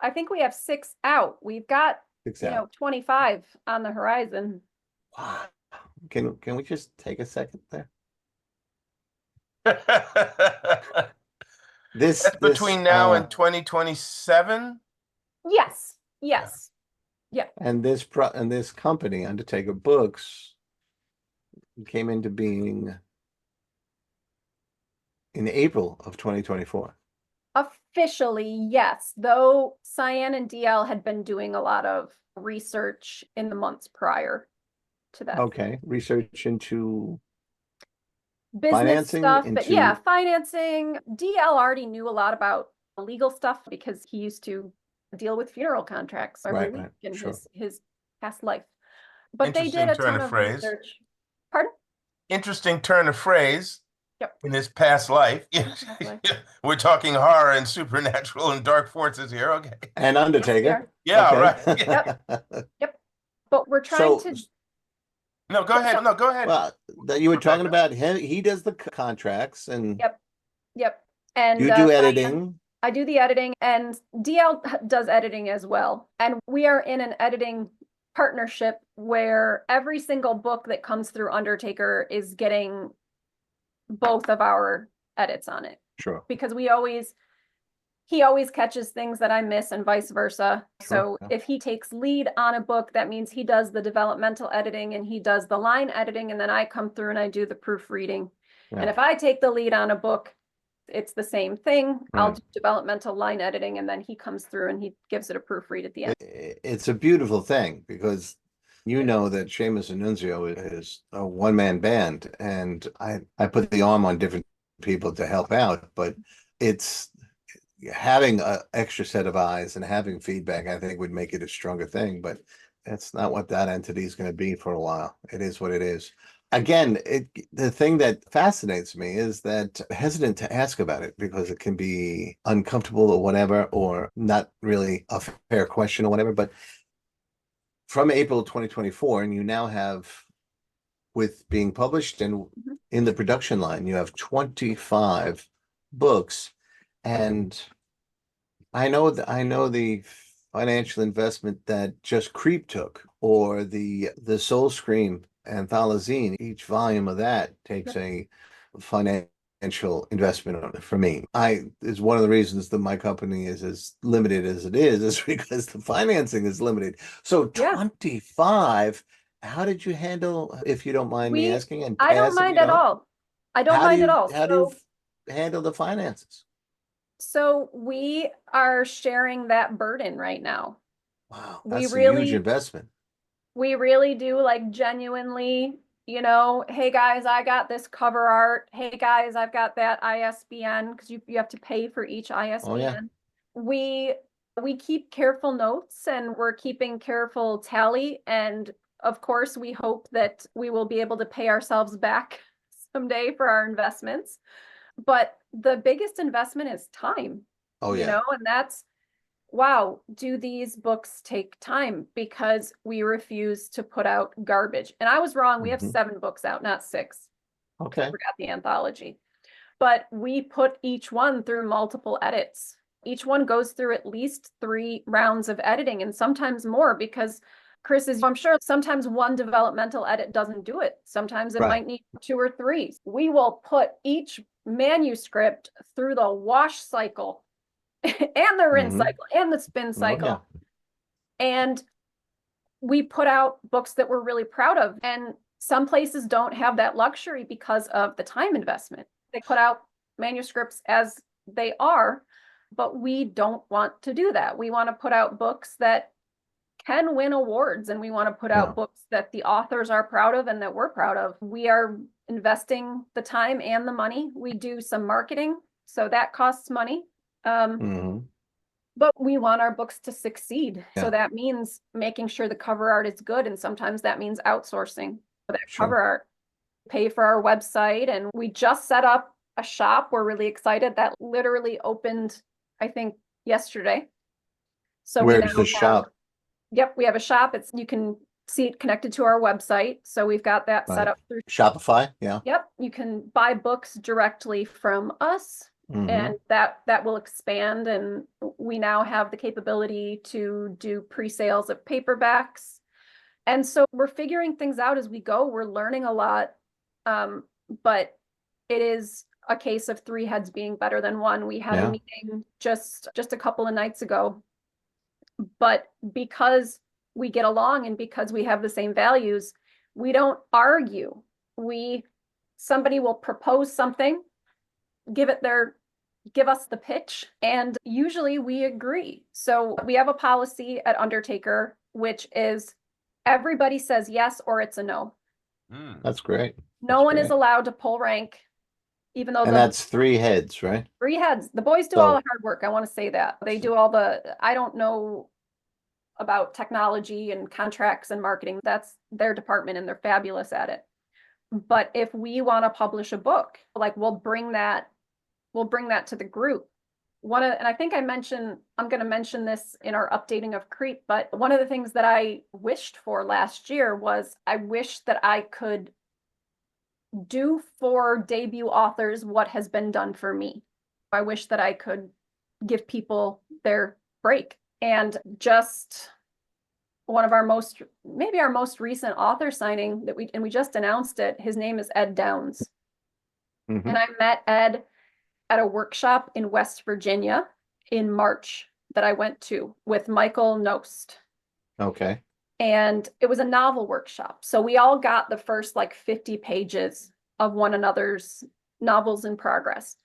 I think we have 6 out. We've got 25 on the horizon. Wow. Can we just take a second there? That's between now and 2027? Yes. Yes. Yeah. And this company, Undertaker Books, came into being in April of 2024. Officially, yes. Though Cyan and DL had been doing a lot of research in the months prior to that. Okay, research into business financing, stuff, but yeah, financing. DL already knew a lot about legal stuff because he used to deal with funeral contracts every week in his past life. But they did a ton of research. Pardon? Interesting turn of phrase. Yep. In his past life. We're talking horror and supernatural and dark forces here. Okay. And Undertaker. Yeah, okay. right. Yep. But we're trying to. No, go ahead. No, go ahead. Well, that you were talking about him. He does the contracts and. Yep. And you do editing. I do the editing, and DL does editing as well. And we are in an editing partnership where every single book that comes through Undertaker is getting both of our edits on it. Sure. Because he always catches things that I miss and vice versa. Sure, So yeah. if he takes lead on a book, that means he does the developmental editing and he does the line editing, and then I come through and I do the proofreading. Yeah. And if I take the lead on a book, it's the same thing. I'll Right. do developmental line editing, and then he comes through and he gives it a proofread at the end. It's a beautiful thing because you know that Seamus and Nunzio is a one-man band, and I put the arm on different people to help out, but it's having an extra set of eyes and having feedback, I think would make it a stronger thing, but that's not what that entity is going to be for a while. It is what it is. Again, the thing that fascinates me is that I'm hesitant to ask about it because it can be uncomfortable or whatever, or not really a fair question or whatever. But from April 2024, and you now have, with being published and in the production line, you have 25 books. And I know the financial investment that Just Creep took, or the Soul Scream anthology. Each volume of that takes a financial investment on it for me. Is one of the reasons that my company is as limited as it is because the financing is limited. So Yeah. 25, how did you handle, if you don't mind me asking? And I don't mind at all. I don't mind at all. How do you handle the finances? So we are sharing that burden right now. Wow, that's a huge investment. We really do, like, genuinely, you know, hey guys, I got this cover art. Hey guys, I've got that ISBN, because you have to pay for each ISBN. Oh, yeah. We keep careful notes, and we're keeping careful tally. And of course, we hope that we will be able to pay ourselves back someday for our investments. But the biggest investment is time. Oh, yeah. You know, and that's, wow, do these books take time? Because we refuse to put out garbage. And I was wrong. We have 7 books out, not 6. Okay. I forgot the anthology. But we put each one through multiple edits. Each one goes through at least 3 rounds of editing, and sometimes more, because Chris, I'm sure sometimes one developmental edit doesn't do it. Sometimes it might need 2 or 3. We will put each manuscript through the wash cycle and the rinse cycle and the spin cycle. Oh, yeah. And we put out books that we're really proud of. And some places don't have that luxury because of the time investment. They put out manuscripts as they are, but we don't want to do that. We want to put out books that can win awards, and we want to put out books that the authors are proud of and that we're proud of. We are investing the time and the money. We do some marketing, so that costs money. But we want our books to succeed. So that means making sure the cover art is good. And sometimes that means outsourcing that cover art, pay for our website. And we just set up a shop. We're really excited. That literally opened, I think, yesterday. So where's the shop? Yep, we have a shop. You can see it connected to our website. So we've got that set up through Shopify. Yeah. Yep. You can buy books directly from us. And that will expand, and we now have the capability to do pre-sales of paperbacks. And so we're figuring things out as we go. We're learning a lot, but it is a case of 3 heads being better than one. We had a meeting just a couple of nights ago, but because we get along and because we have the same values, we don't argue. Somebody will propose something, give us the pitch, and usually we agree. So we have a policy at Undertaker, which is everybody says yes or it's a no. That's great. No one is allowed to pull rank, even though that's 3 heads, right? 3 heads. The boys do all the hard work. I want to say that. They do all I don't know about technology and contracts and marketing. That's their department, and they're fabulous at it. But if we want to publish a book, like, we'll bring that to the group. And I think I'm going to mention this in our updating of Creep, but one of the things that I wished for last year was I wish that I could do for debut authors what has been done for me. I wish that I could give people their break. And just one of our maybe our most recent author signing that we just announced it. His name is Ed Downs. Mhm. And I met Ed at a workshop in West Virginia in March that I went to with Michael Nost. Okay. And it was a novel workshop. So we all got the first like 50 pages of one another's novels in progress.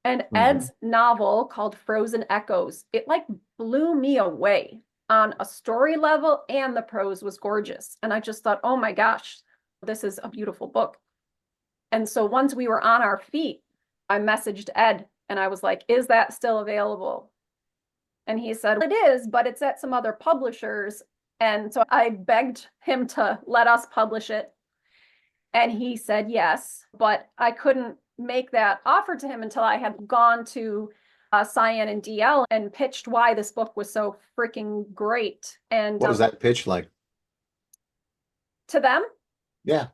And Ed's novel called Frozen Echoes, it like blew me away on a story level, and the prose was gorgeous. And I just thought, oh my gosh, this is a beautiful book. And so once we were on our feet, I messaged Ed and I was like, is that still available? And he said, it is, but it's at some other publishers. And so I begged him to let us publish it. And he said yes, but I couldn't make that offer to him until I had gone to Cyan and DL and pitched why this book was so freaking great. And What was that pitch like? to them, Yeah.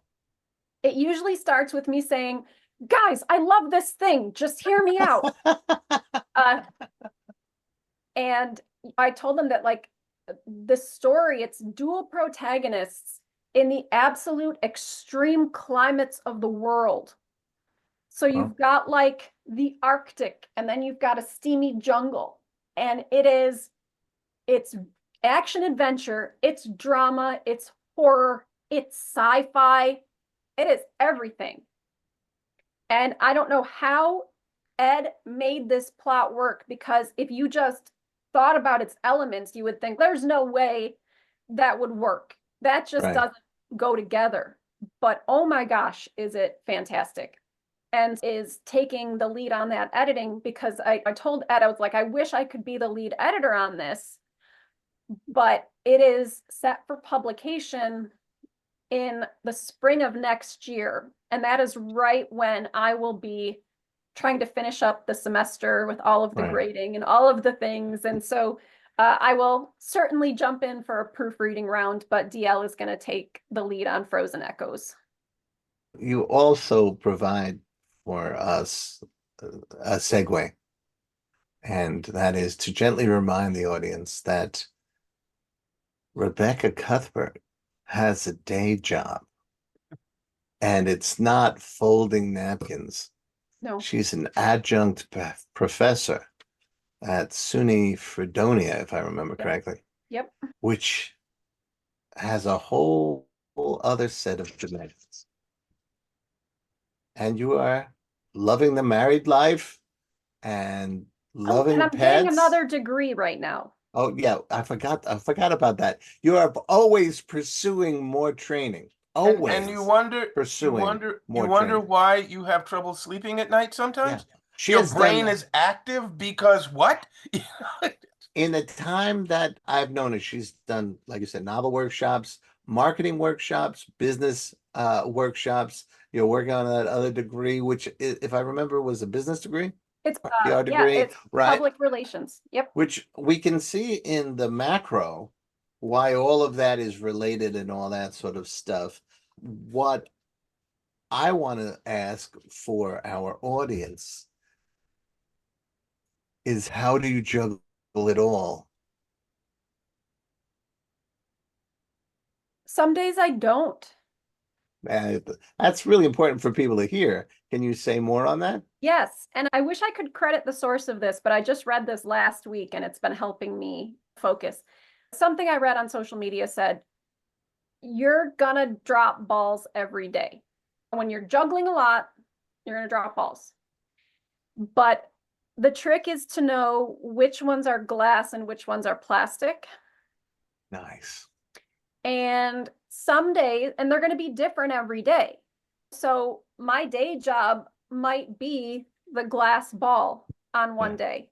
it usually starts with me saying, guys, I love this thing. Just hear me out. And I told them that like the story, it's dual protagonists in the absolute extreme climates of the world. So you've got like the Arctic, and then you've got a steamy jungle, and it's action adventure, it's drama, it's horror, it's sci-fi, it is everything. And I don't know how Ed made this plot work, because if you just thought about its elements, you would think there's no way that would work. That just doesn't go together. But oh my gosh, is it fantastic. And is taking the lead on that editing, because I told Ed, I was like, I wish I could be the lead editor on this, but it is set for publication in the spring of next year. And that is right when I will be trying to finish up the semester with all of the grading and all of the things. And so I will certainly jump in for a proofreading round, but DL is going to take the lead on Frozen Echoes. You also provide for us a segue, and that is to gently remind the audience that Rebecca Cuthbert has a day job, and it's not folding napkins. No. She's an adjunct professor at SUNY Fredonia, if I remember correctly. Yep. Which has a whole other set of demands. And you are loving the married life and loving and I'm pets. getting another degree right now. Oh yeah, I forgot about that. You are always pursuing more training. Always. And you wonder why you have trouble sleeping at night sometimes? Yeah. Your brain is active because what? In the time that I've known her, she's done, like you said, novel workshops, marketing workshops, business workshops. You're working on that other degree, which, if I remember, was a business degree. It's PR degree, it's public relations. Yep. Which we can see in the macro why all of that is related and all that sort of stuff. What I want to ask for our audience is, how do you juggle it all? Some days I don't. That's really important for people to hear. Can you say more on that? Yes. And I wish I could credit the source of this, but I just read this last week and it's been helping me focus. Something I read on social media said, you're gonna drop balls every day. When you're juggling a lot, you're gonna drop balls. But the trick is to know which ones are glass and which ones are plastic. Nice. And some days, and they're going to be different every day. So my day job might be the glass ball on one day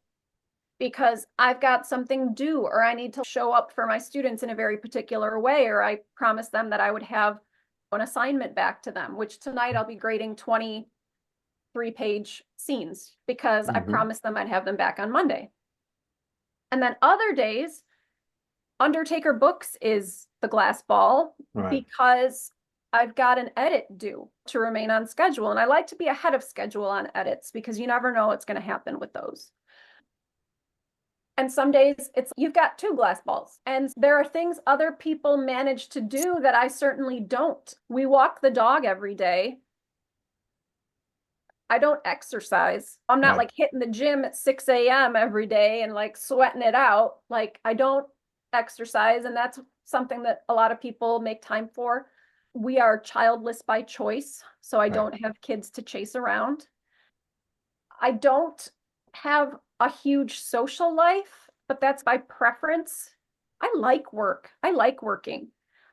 because I've got something due, or I need to show up for my students in a very particular way, or I promised them that I would have an assignment back to them, which tonight I'll be grading 23-page scenes because I promised them I'd have them back on Monday. And then other days, Undertaker Books is the glass ball because I've got an edit due to remain on schedule. And I like to be ahead of schedule on edits because you never know what's going to happen with those. And some days it's you've got 2 glass balls. And there are things other people manage to do that I certainly don't. We walk the dog every day. I don't exercise. I'm not like hitting the gym at 6 a.m. every day and like sweating it out. Like I don't exercise, and that's something that a lot of people make time for. We are childless by choice, so I don't have kids to chase around. I don't have a huge social life, but that's by preference. I like work. I like working.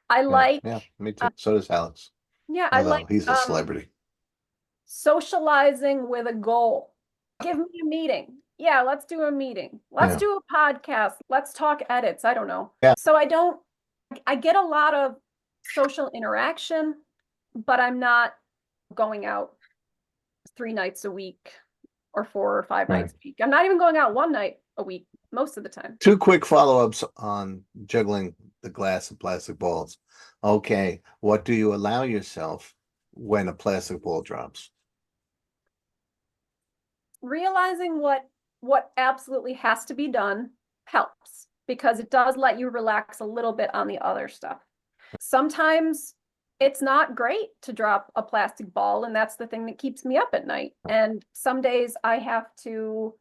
I like, Yeah, me too. So does Alex. yeah, I like Although he's a celebrity. socializing with a goal. Give me a meeting. Yeah, let's do a meeting. Let's do a podcast. Let's talk edits. I don't know. Yeah. So I get a lot of social interaction, but I'm not going out 3 nights a week or 4 or 5 nights a week. I'm not even going out 1 night a week most of the time. 2 quick follow-ups on juggling the glass and plastic balls. Okay, what do you allow yourself when a plastic ball drops? Realizing what absolutely has to be done helps, because it does let you relax a little bit on the other stuff. Sometimes it's not great to drop a plastic ball, and that's the thing that keeps me up at night. And some days I have to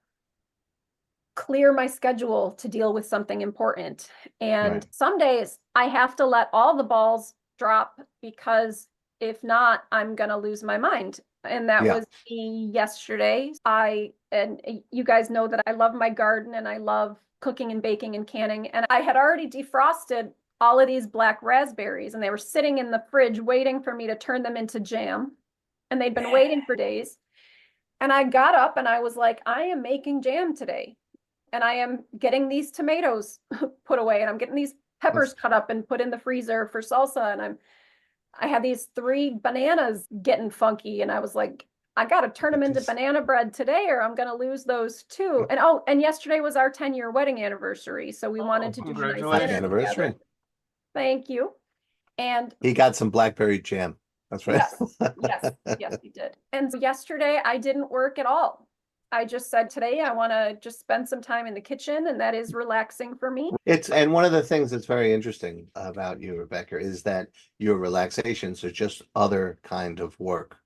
clear my schedule to deal with something important. And some days I have to let all the balls drop, because if not, I'm going to lose my mind. And that was me yesterday. And you guys know that I love my garden and I love cooking and baking and canning. And I had already defrosted all of these black raspberries, and they were sitting in the fridge waiting for me to turn them into jam. And they'd been waiting for days. And I got up and I was like, I am making jam today. And I am getting these tomatoes put away, and I'm getting these peppers cut up and put in the freezer for salsa. And I had these 3 bananas getting funky, and I was like, I got to turn them into banana bread today, or I'm going to lose those too. And and yesterday was our 10-year wedding anniversary, so we wanted to do a nice dinner anniversary. together. Thank you. And he got some blackberry jam. That's right. Yes, he did. And so yesterday I didn't work at all. I just said today I want to just spend some time in the kitchen, and that is relaxing for me. And one of the things that's very interesting about you, Rebecca, is that your relaxations are just other kind of work.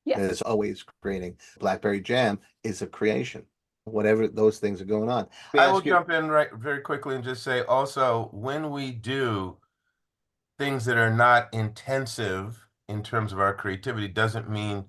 Yes. It's always creating. Blackberry jam is a creation, whatever those things are going on. I will jump in very quickly and just say also, when we do things that are not intensive in terms of our creativity, doesn't mean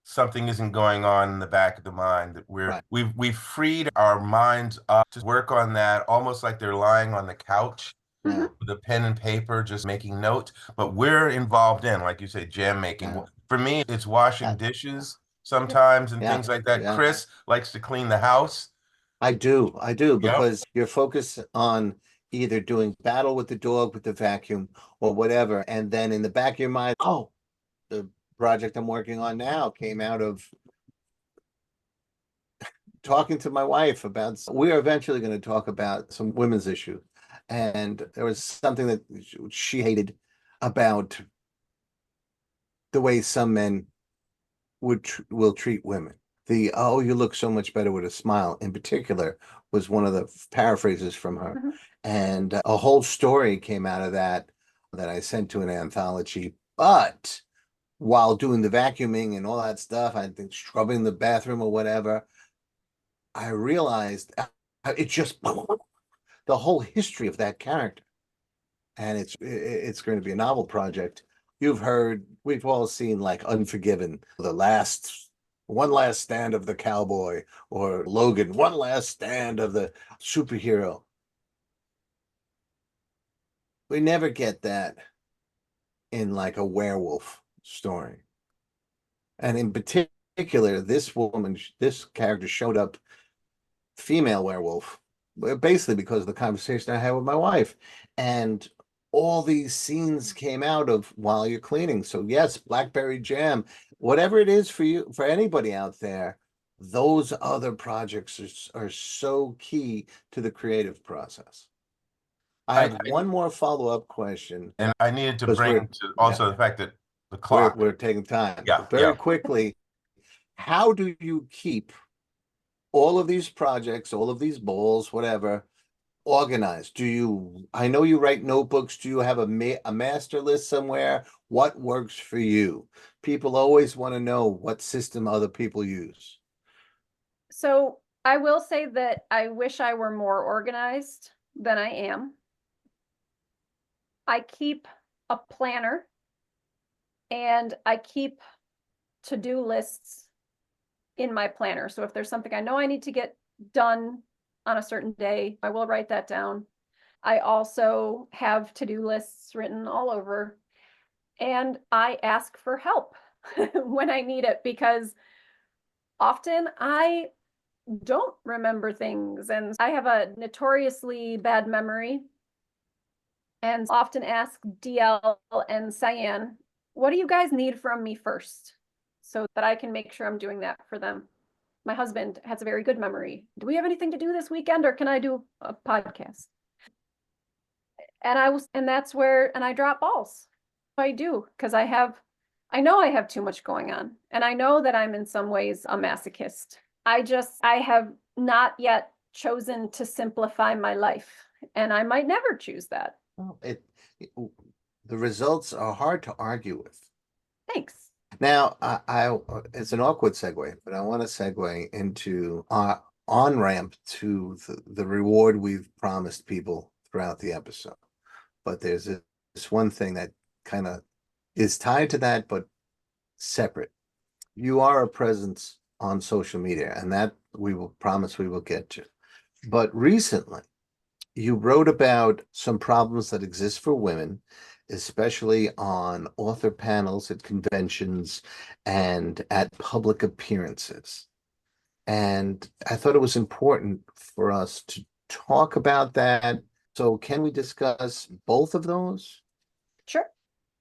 something isn't going on in the back of the mind, that we've freed our minds up to work on that, almost like they're lying on the couch with a pen and paper, just making notes. But we're involved in, like you say, jam making. For me, it's washing dishes sometimes and things like that. Chris likes to clean the house. I do, because you're focused on either doing battle with the dog with the vacuum or whatever, and then in the back of your mind, the project I'm working on now came out of talking to my wife about, we're eventually going to talk about some women's issue. And there was something that she hated about the way some men will treat women. Oh, you look so much better with a smile, in particular, was one of the paraphrases from her. And a whole story came out of that I sent to an anthology. But while doing the vacuuming and all that stuff, I think scrubbing the bathroom or whatever, I realized it just the whole history of that character. And it's going to be a novel project. We've all seen like Unforgiven, one last stand of the cowboy, or Logan, one last stand of the superhero. We never get that in like a werewolf story. And in particular, this character showed up female werewolf, basically because of the conversation I had with my wife. And all these scenes came out of while you're cleaning. So yes, blackberry jam, whatever it is for you, for anybody out there, those other projects are so key to the creative process. I have one more follow-up question. And I needed to bring to also the fact that the clock. We're taking time. Very quickly, how do you keep all of these projects, all of these balls, whatever, organized? I know you write notebooks. Do you have a master list somewhere? What works for you? People always want to know what system other people use. So I will say that I wish I were more organized than I am. I keep a planner and I keep to-do lists in my planner. So if there's something I know I need to get done on a certain day, I will write that down. I also have to-do lists written all over, and I ask for help when I need it, because often I don't remember things and I have a notoriously bad memory, and often ask DL and Cyan, what do you guys need from me first, so that I can make sure I'm doing that for them. My husband has a very good memory. Do we have anything to do this weekend, or can I do a podcast? And that's where, and I drop balls. I do, because I know I have too much going on. And I know that I'm in some ways a masochist. I have not yet chosen to simplify my life. And I might never choose that. Well, the results are hard to argue with. Thanks. Now, it's an awkward segue, but I want to segue into our on-ramp to the reward we've promised people throughout the episode. But there's this one thing that kind of is tied to that, but separate. You are a presence on social media, and that we will promise we will get to. But recently, you wrote about some problems that exist for women, especially on author panels at conventions and at public appearances. And I thought it was important for us to talk about that. So can we discuss both of those? Sure.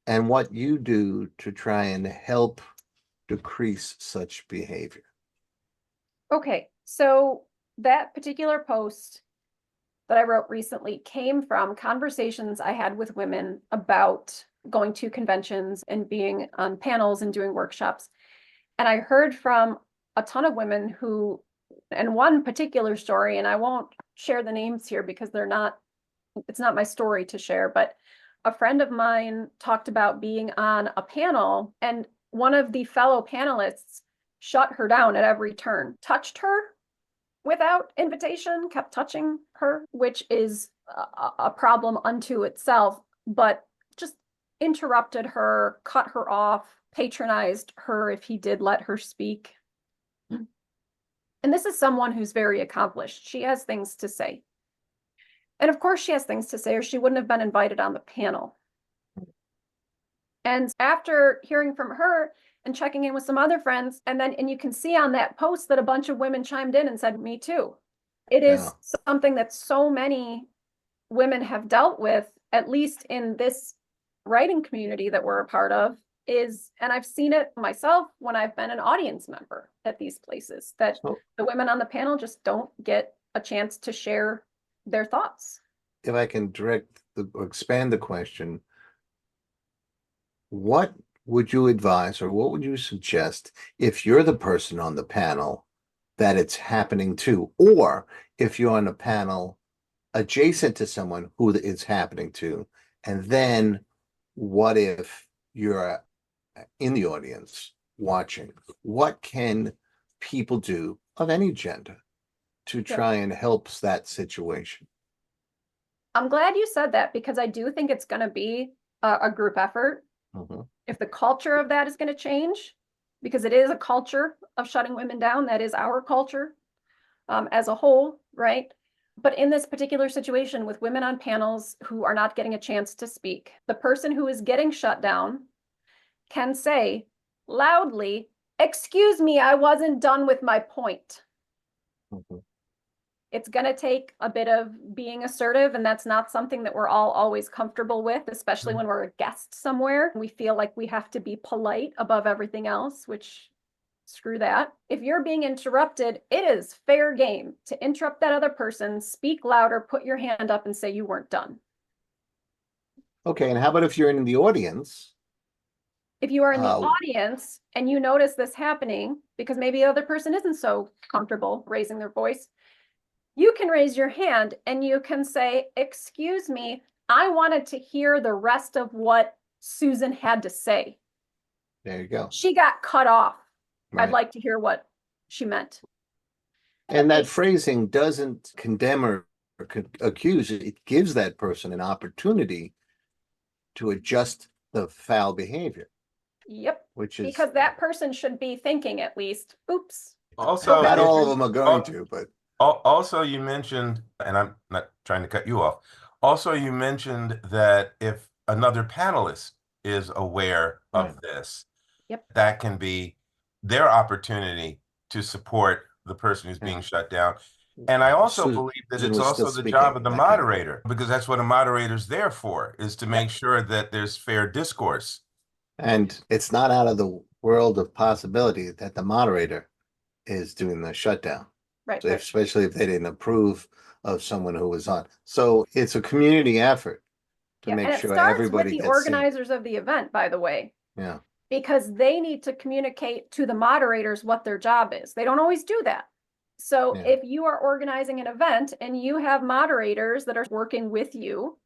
And what you do to try and help decrease such behavior? Okay, so that particular post that I wrote recently came from conversations I had with women about going to conventions and being on panels and doing workshops. And I heard from a ton of women who, and one particular story, and I won't share the names here because it's not my story to share, but a friend of mine talked about being on a panel, and one of the fellow panelists shut her down at every turn, touched her without invitation, kept touching her, which is a problem unto itself, but just interrupted her, cut her off, patronized her if he did let her speak. And this is someone who's very accomplished. She has things to say. And of course she has things to say, or she wouldn't have been invited on the panel. And after hearing from her and checking in with some other friends, and you can see on that post that a bunch of women chimed in and said, me too. It is something that so many women have dealt with, at least in this writing community that we're a part of, and I've seen it myself when I've been an audience member at these places, that the women on the panel just don't get a chance to share their thoughts. If I can expand the question, what would you advise, or what would you suggest if you're the person on the panel that it's happening to, or if you're on a panel adjacent to someone who it's happening to, and then what if you're in the audience watching? What can people do of any gender to try and help that situation? I'm glad you said that, because I do think it's going to be a group effort. If the culture of that is going to change, because it is a culture of shutting women down, that is our culture as a whole, right? But in this particular situation with women on panels who are not getting a chance to speak, the person who is getting shut down can say loudly, "Excuse me, I wasn't done with my point." It's going to take a bit of being assertive, and that's not something that we're all always comfortable with, especially when we're a guest somewhere. We feel like we have to be polite above everything else, which screw that. If you're being interrupted, it is fair game to interrupt that other person, speak louder, put your hand up and say you weren't done. Okay, and how about if you're in the audience If you are in the Oh. audience and you notice this happening, because maybe the other person isn't so comfortable raising their voice, you can raise your hand and you can say, excuse me, I wanted to hear the rest of what Susan had to say. There you go. She got cut off. Right. I'd like to hear what she meant. And that phrasing doesn't condemn or accuse. It gives that person an opportunity to adjust the foul behavior. Yep. Which is because that person should be thinking at least, oops. Also, not all of them are going to, but also you mentioned, and I'm not trying to cut you off. Also, you mentioned that if another panelist is aware of this, Yep. that can be their opportunity to support the person who's being shut down. And I also believe that it's also the job of the moderator, because that's what a moderator's there for, is to make sure that there's fair discourse. And it's not out of the world of possibility that the moderator is doing the shutdown. Right. So especially if they didn't approve of someone who was on. So it's a community effort to make sure everybody with the gets organizers of the event, by the way. Yeah. Because they need to communicate to the moderators what their job is. They don't always do that. So if you are organizing an event and you have moderators that are working with you,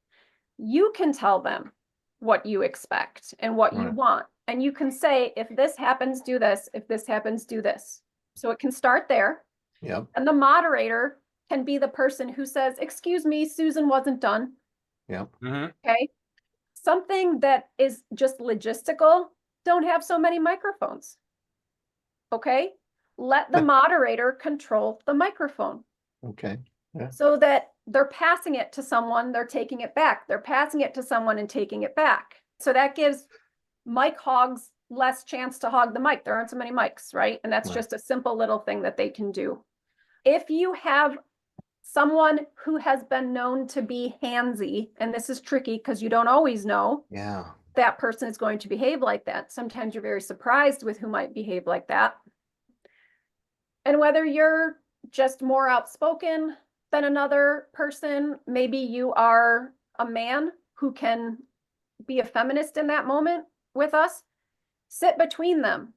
you can tell them what you expect and what you want. And you can say, if this happens, do this. If this happens, do this. So it can start there. Yeah. And the moderator can be the person who says, excuse me, Susan wasn't done. Yeah. Okay. Something that is just logistical, don't have so many microphones. Okay. Let the moderator control the microphone. Okay. Yeah. So that they're passing it to someone, they're taking it back. They're passing it to someone and taking it back. So that gives mic hogs less chance to hog the mic. There aren't so many mics, right? And that's just a simple little thing that they can do. If you have someone who has been known to be handsy, and this is tricky because you don't always know that person is going to behave like that. Sometimes you're very surprised with who might behave like that. And whether you're just more outspoken than another person, maybe you are a man who can be a feminist in that moment with us, sit between them.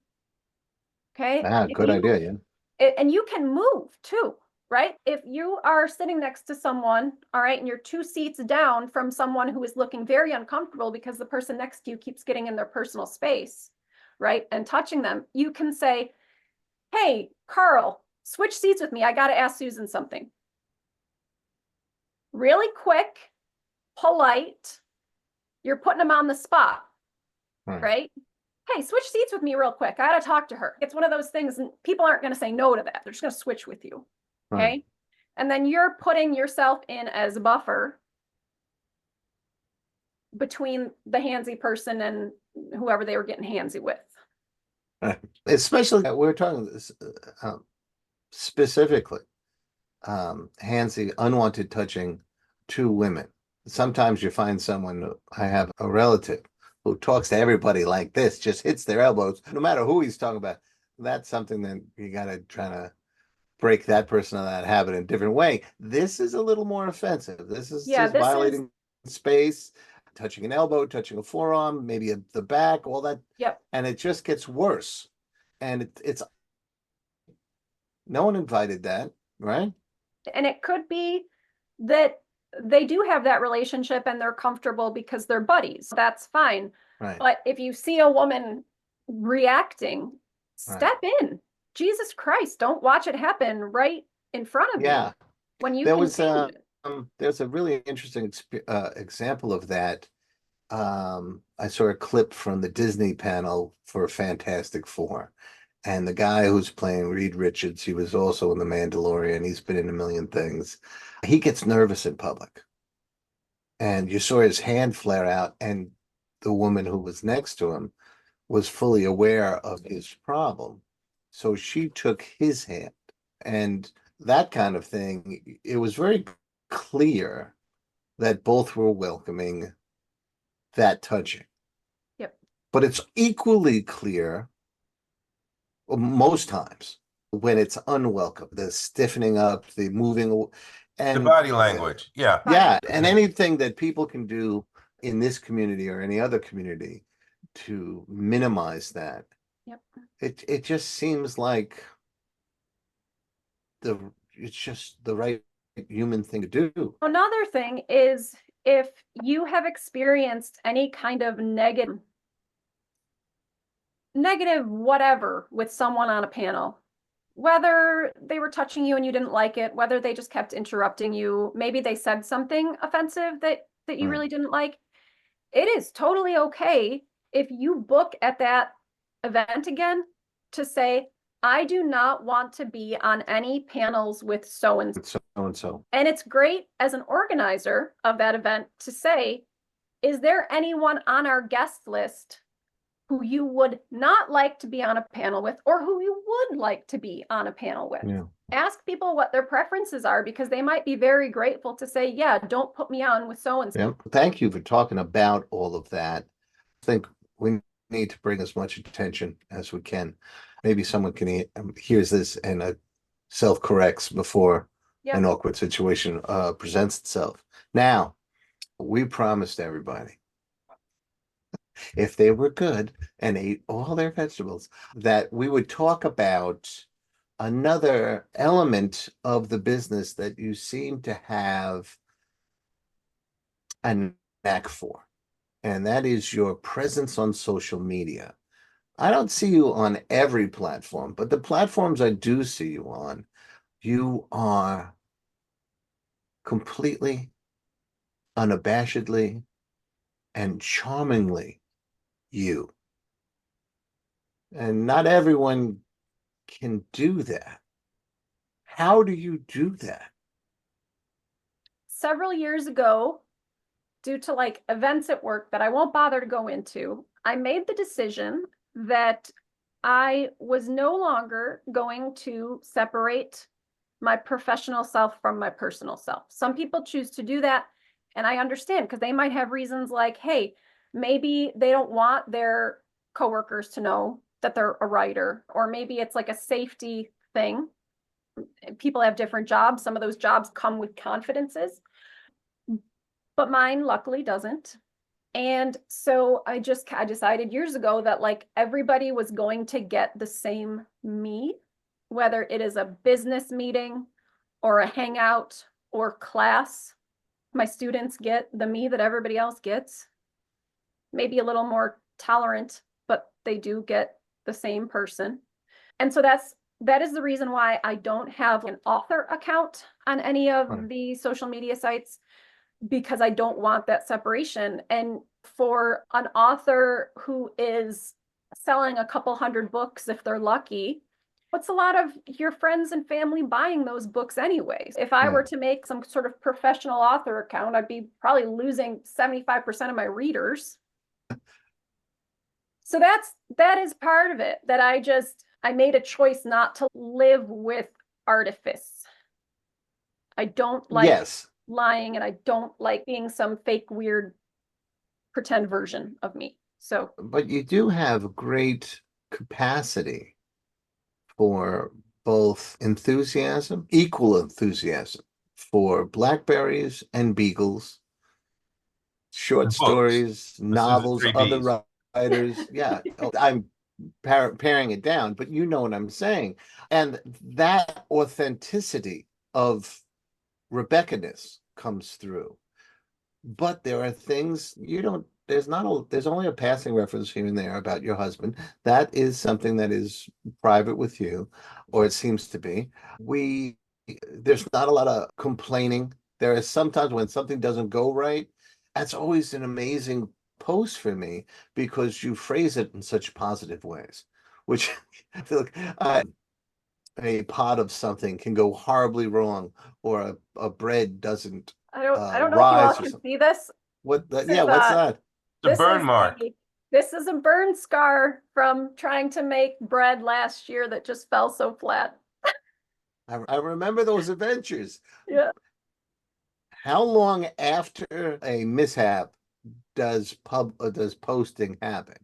Okay. Good idea. Yeah. And you can move too, right? If you are sitting next to someone, all right, and you're 2 seats down from someone who is looking very uncomfortable because the person next to you keeps getting in their personal space, right, and touching them, you can say, hey, Carl, switch seats with me. I got to ask Susan something. Really quick, polite. You're putting them on the spot, right? Hey, switch seats with me real quick. I got to talk to her. It's one of those things, and people aren't going to say no to that. They're just going to switch with you, okay? And then you're putting yourself in as a buffer between the handsy person and whoever they were getting handsy with. Especially, we're talking this specifically, handsy, unwanted touching to women. Sometimes you find someone, I have a relative who talks to everybody like this, just hits their elbows, no matter who he's talking about. That's something that you got to try to break that person of that habit in a different way. This is a little more offensive. This is just violating space, touching an elbow, touching a forearm, maybe the back, all that. Yep. And it just gets worse. And it's no one invited that, right? And it could be that they do have that relationship and they're comfortable because they're buddies. That's fine. Right. But if you see a woman reacting, step in. Jesus Christ, don't watch it happen right in front of you. When you there's a really interesting example of that. I saw a clip from the Disney panel for Fantastic Four. And the guy who's playing Reed Richards, he was also in The Mandalorian. He's been in a million things. He gets nervous in public. And you saw his hand flare out, and the woman who was next to him was fully aware of his problem. So she took his hand. And that kind of thing, it was very clear that both were welcoming that touching. Yep. But it's equally clear most times when it's unwelcome, the stiffening up, the moving, and the body language. And anything that people can do in this community or any other community to minimize that. Yep. It just seems like it's just the right human thing to do. Another thing is if you have experienced any kind of negative whatever with someone on a panel, whether they were touching you and you didn't like it, whether they just kept interrupting you, maybe they said something offensive that you really didn't like, it is totally okay if you book at that event again to say, I do not want to be on any panels with so and so. And it's great as an organizer of that event to say, is there anyone on our guest list who you would not like to be on a panel with, or who you would like to be on a panel with? Yeah. Ask people what their preferences are, because they might be very grateful to say, yeah, don't put me on with so-and-so. Yeah. Thank you for talking about all of that. I think we need to bring as much attention as we can. Maybe someone can hears this and self-corrects before an awkward situation presents itself. Now, we promised everybody, if they were good and ate all their vegetables, that we would talk about another element of the business that you seem to have a knack for, and that is your presence on social media. I don't see you on every platform, but the platforms I do see you on, you are completely, unabashedly, and charmingly you. And not everyone can do that. How do you do that? Several years ago, due to like events at work that I won't bother to go into, I made the decision that I was no longer going to separate my professional self from my personal self. Some people choose to do that, and I understand, because they might have reasons like, hey, maybe they don't want their coworkers to know that they're a writer, or maybe it's like a safety thing. People have different jobs. Some of those jobs come with confidences, but mine luckily doesn't. And so I decided years ago that like everybody was going to get the same me, whether it is a business meeting or a hangout or class. My students get the me that everybody else gets, maybe a little more tolerant, but they do get the same person. And so that is the reason why I don't have an author account on any of the social media sites, because I don't want that separation. And for an author who is selling a couple hundred books, if they're lucky, what's a lot of your friends and family buying those books anyways? If I were to make some sort of professional author account, I'd be probably losing 75% of my readers. So that is part of it, that I made a choice not to live with artifice. I don't like lying, and I don't like being some fake, weird, pretend version of me. So, but you do have great capacity for both enthusiasm, equal enthusiasm for blackberries and beagles, short stories, novels, other writers. Yeah, I'm paring it down, but you know what I'm saying. And that authenticity of Rebecca-ness comes through. But there are things you don't, there's only a passing reference here and there about your husband. That is something that is private with you, or it seems to be. There's not a lot of complaining. There is sometimes when something doesn't go right, that's always an amazing post for me, because you phrase it in such positive ways, which I feel like a pot of something can go horribly wrong, or a bread doesn't I don't know if you all can see this. What's that? The burn mark. This is a burn scar from trying to make bread last year that just fell so flat. I remember those adventures. Yeah. How long after a mishap does posting happen?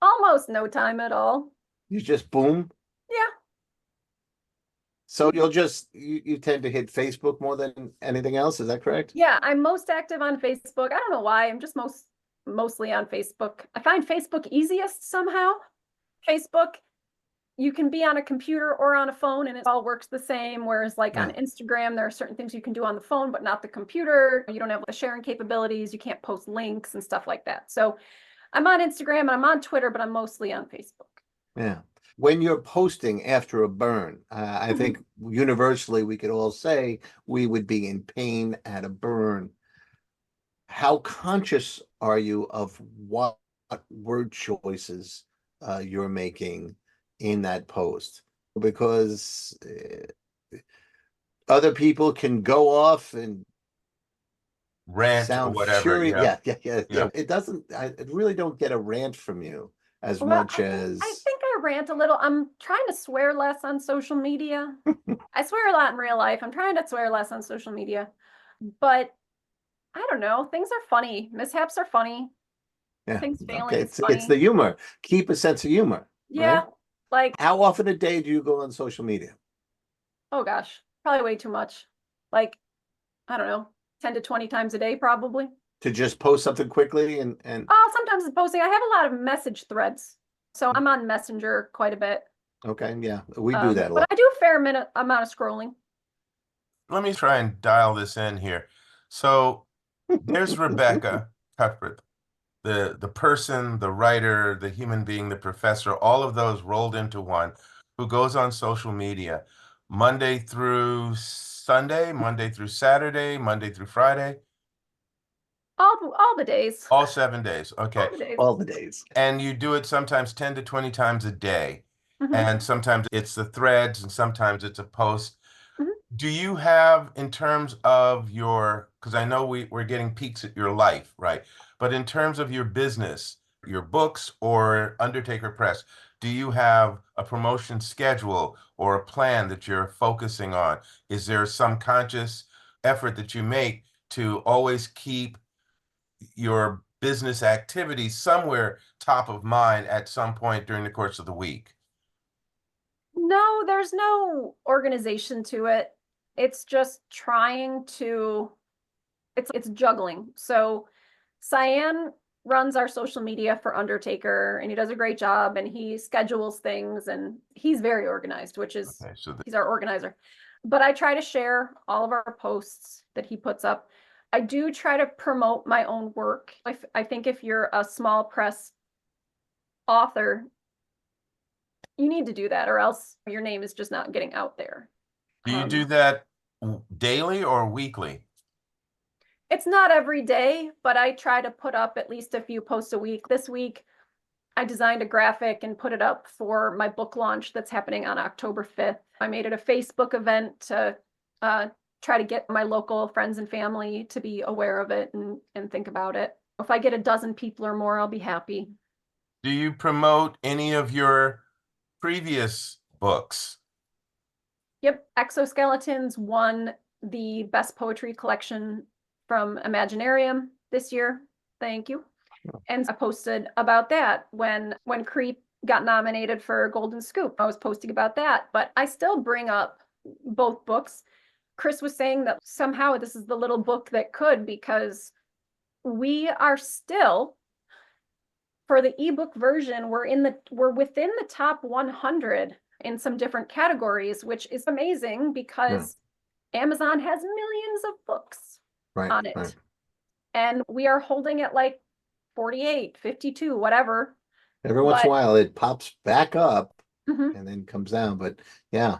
Almost no time at all. You just boom? Yeah. So you tend to hit Facebook more than anything else, is that correct? Yeah, I'm most active on Facebook. I don't know why. I'm just most mostly on Facebook. I find Facebook easiest somehow. Facebook, you can be on a computer or on a phone and it all works the same. Whereas like on Instagram, there are certain things you can do on the phone, but not the computer. You don't have the sharing capabilities. You can't post links and stuff like that. So I'm on Instagram and I'm on Twitter, but I'm mostly on Facebook. Yeah. When you're posting after a burn, I think universally we could all say we would be in pain at a burn. How conscious are you of what word choices you're making in that post? Because other people can go off and rant or whatever. Yeah. It doesn't. I really don't get a rant from you as much as. I think I rant a little. I'm trying to swear less on social media. I swear a lot in real life. I'm trying to swear less on social media, but I don't know. Things are funny. Mishaps are funny. Yeah. Things failing is funny. It's the humor. Keep a sense of humor. Yeah. Right? Like, how often a day do you go on social media? Oh gosh, probably way too much. Like, I don't know, 10 to 20 times a day, probably. To just post something quickly and Oh, sometimes it's posting. I have a lot of message threads. So I'm on Messenger quite a bit. Okay, yeah, we do that a but lot. I do a fair amount of scrolling. Let me try and dial this in here. So there's Rebecca Cuthbert, the person, the writer, the human being, the professor, all of those rolled into one, who goes on social media Monday through Sunday, Monday through Saturday, Monday through Friday. All the days. All 7 days. Okay. All the days. And you do it sometimes 10 to 20 times a day. And sometimes it's the threads and sometimes it's a post. Do you have, in terms of your, because I know we're getting peeks at your life, right? But in terms of your business, your books or Undertaker Press, do you have a promotion schedule or a plan that you're focusing on? Is there some conscious effort that you make to always keep your business activity somewhere top of mind at some point during the course of the week? No, there's no organization to it. It's just trying to, it's juggling. So Cyan runs our social media for Undertaker and he does a great job and he schedules things and he's very organized, which is, he's our organizer. But I try to share all of our posts that he puts up. I do try to promote my own work. I think if you're a small press author, you need to do that or else your name is just not getting out there. Do you do that daily or weekly? It's not every day, but I try to put up at least a few posts a week. This week, I designed a graphic and put it up for my book launch that's happening on October 5th. I made it a Facebook event to try to get my local friends and family to be aware of it and think about it. If I get a dozen people or more, I'll be happy. Do you promote any of your previous books? Yep, Exoskeletons won the Best Poetry Collection from Imaginarium this year. Thank you. And I posted about that when Creep got nominated for Golden Scoop. I was posting about that, but I still bring up both books. Chris was saying that somehow this is the little book that could, because we are still, for the ebook version, we're within the top 100 in some different categories, which is amazing because Amazon has millions of books on it. Right. And we are holding at like 48, 52, whatever. Every once in a while it pops back up and then comes down, but yeah.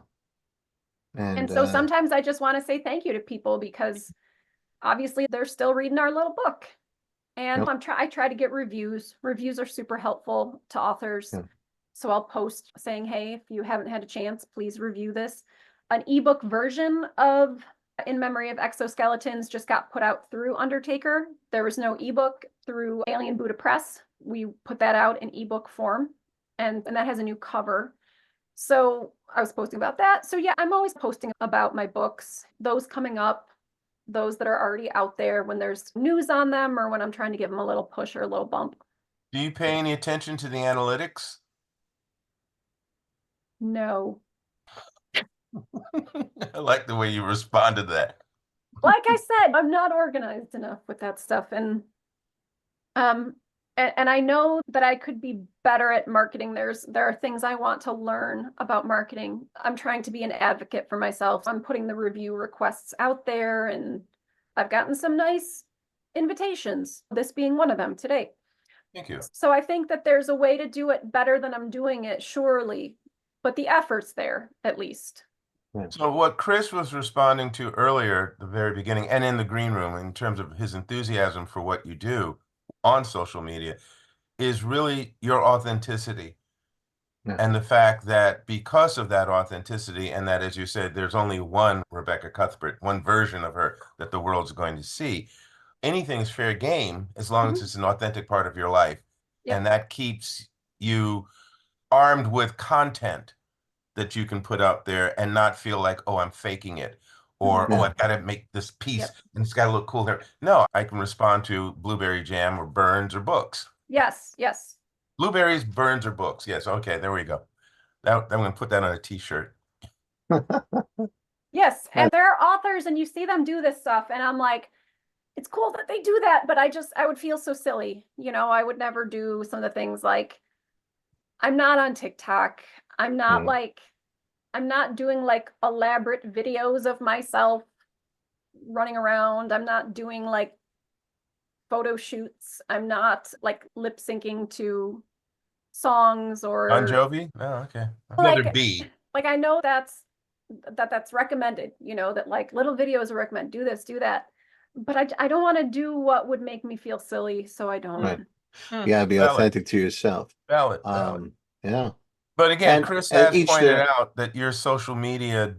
And so sometimes I just want to say thank you to people because obviously they're still reading our little book. And I try to get reviews. Reviews are super helpful to authors. So I'll post saying, hey, if you haven't had a chance, please review this. An ebook version of In Memory of Exoskeletons just got put out through Undertaker. There was no ebook through Alien Buddha Press. We put that out in ebook form, and that has a new cover. So I was posting about that. So yeah, I'm always posting about my books, those coming up, those that are already out there when there's news on them or when I'm trying to give them a little push or a little bump. Do you pay any attention to the analytics? No. I like the way you responded to that. Like I said, I'm not organized enough with that stuff. And And I know that I could be better at marketing. There are things I want to learn about marketing. I'm trying to be an advocate for myself. I'm putting the review requests out there, and I've gotten some nice invitations, this being one of them today. Thank you. So I think that there's a way to do it better than I'm doing it, surely, but the effort's there at least. So what Chris was responding to earlier at the very beginning and in the green room in terms of his enthusiasm for what you do on social media is really your authenticity. Yeah. And the fact that because of that authenticity, and that, as you said, there's only one Rebecca Cuthbert, one version of her that the world's going to see, anything's fair game as long as it's an authentic part of your life. Yep. And that keeps you armed with content that you can put out there and not feel like, oh, I'm faking it, or oh, I've got to make this piece and it's got to look cool there. No, I can respond to blueberry jam or Burns or books. Yes, yes. Blueberries, Burns, or books. Yes. Okay, there we go. I'm going to put that on a t-shirt. Yes, and there are authors and you see them do this stuff and I'm like, it's cool that they do that, but I would feel so silly. You know, I would never do some of the things like, I'm not on TikTok. I'm not I'm not doing like elaborate videos of myself running around. I'm not doing like photo shoots. I'm not like lip syncing to songs or Bon Jovi? Oh, okay. like, Another B. like I know that's recommended, you know, that like little videos are recommended, do this, do that. But I don't want to do what would make me feel silly, so I don't. Right. You gotta be authentic to yourself. Valid. Yeah. But again, Chris has pointed their... out that your social media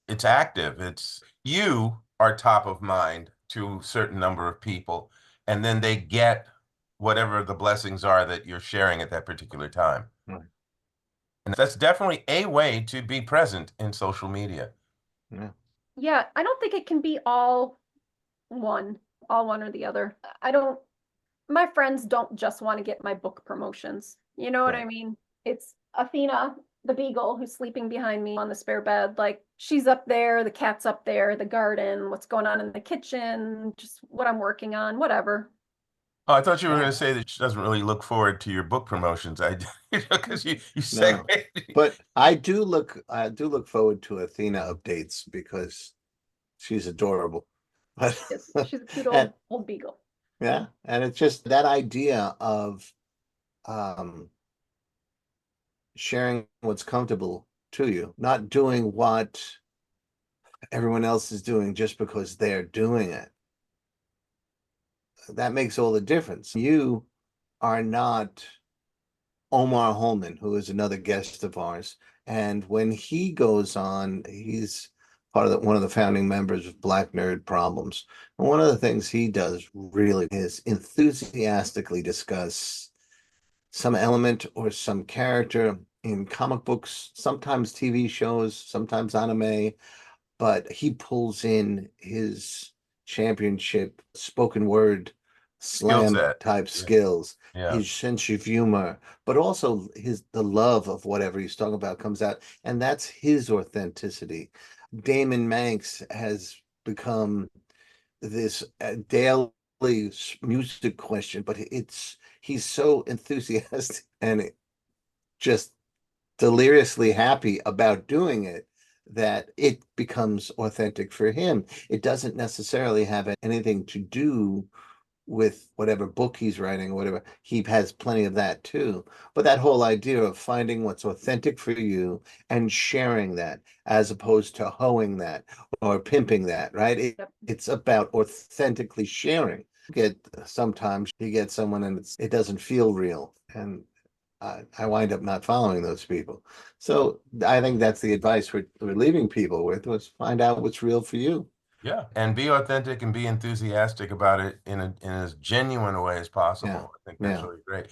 it's active. You are top of mind to a certain number of people, and then they get whatever the blessings are that you're sharing at that particular time. Right. And that's definitely a way to be present in social media. Yeah. Yeah, I don't think it can be all one or the other. My friends don't just want to get my book promotions. You know what I mean? It's Athena, the beagle, who's sleeping behind me on the spare bed. Like, she's up there, the cat's up there, the garden, what's going on in the kitchen, just what I'm working on, whatever. Oh, I thought you were going to say that she doesn't really look forward to your book promotions. Because you No. segued. But I do look forward to Athena updates because she's adorable. But Yes, she's a cute old beagle. Yeah, and it's just that idea of sharing what's comfortable to you, not doing what everyone else is doing just because they're doing it. That makes all the difference. You are not Omar Holman, who is another guest of ours, and when he goes on, he's part of one of the founding members of Black Nerd Problems. And one of the things he does really is enthusiastically discuss some element or some character in comic books, sometimes TV shows, sometimes anime, but he pulls in his championship spoken word slam type skills, his sense of humor, but also the love of whatever he's talking about comes out, and that's his authenticity. Damon Manx has become this daily music question, but he's so enthusiastic and just deliriously happy about doing it that it becomes authentic for him. It doesn't necessarily have anything to do with whatever book he's writing or whatever. He has plenty of that too. But that whole idea of finding what's authentic for you and sharing that as opposed to hoeing that or pimping that, right? It's about authentically sharing. Sometimes you get someone and it doesn't feel real. And I wind up not following those people. So I think that's the advice we're leaving people with, was find out what's real for you. Yeah, and be authentic and be enthusiastic about it in as genuine a way as possible. Yeah. I think that's really great.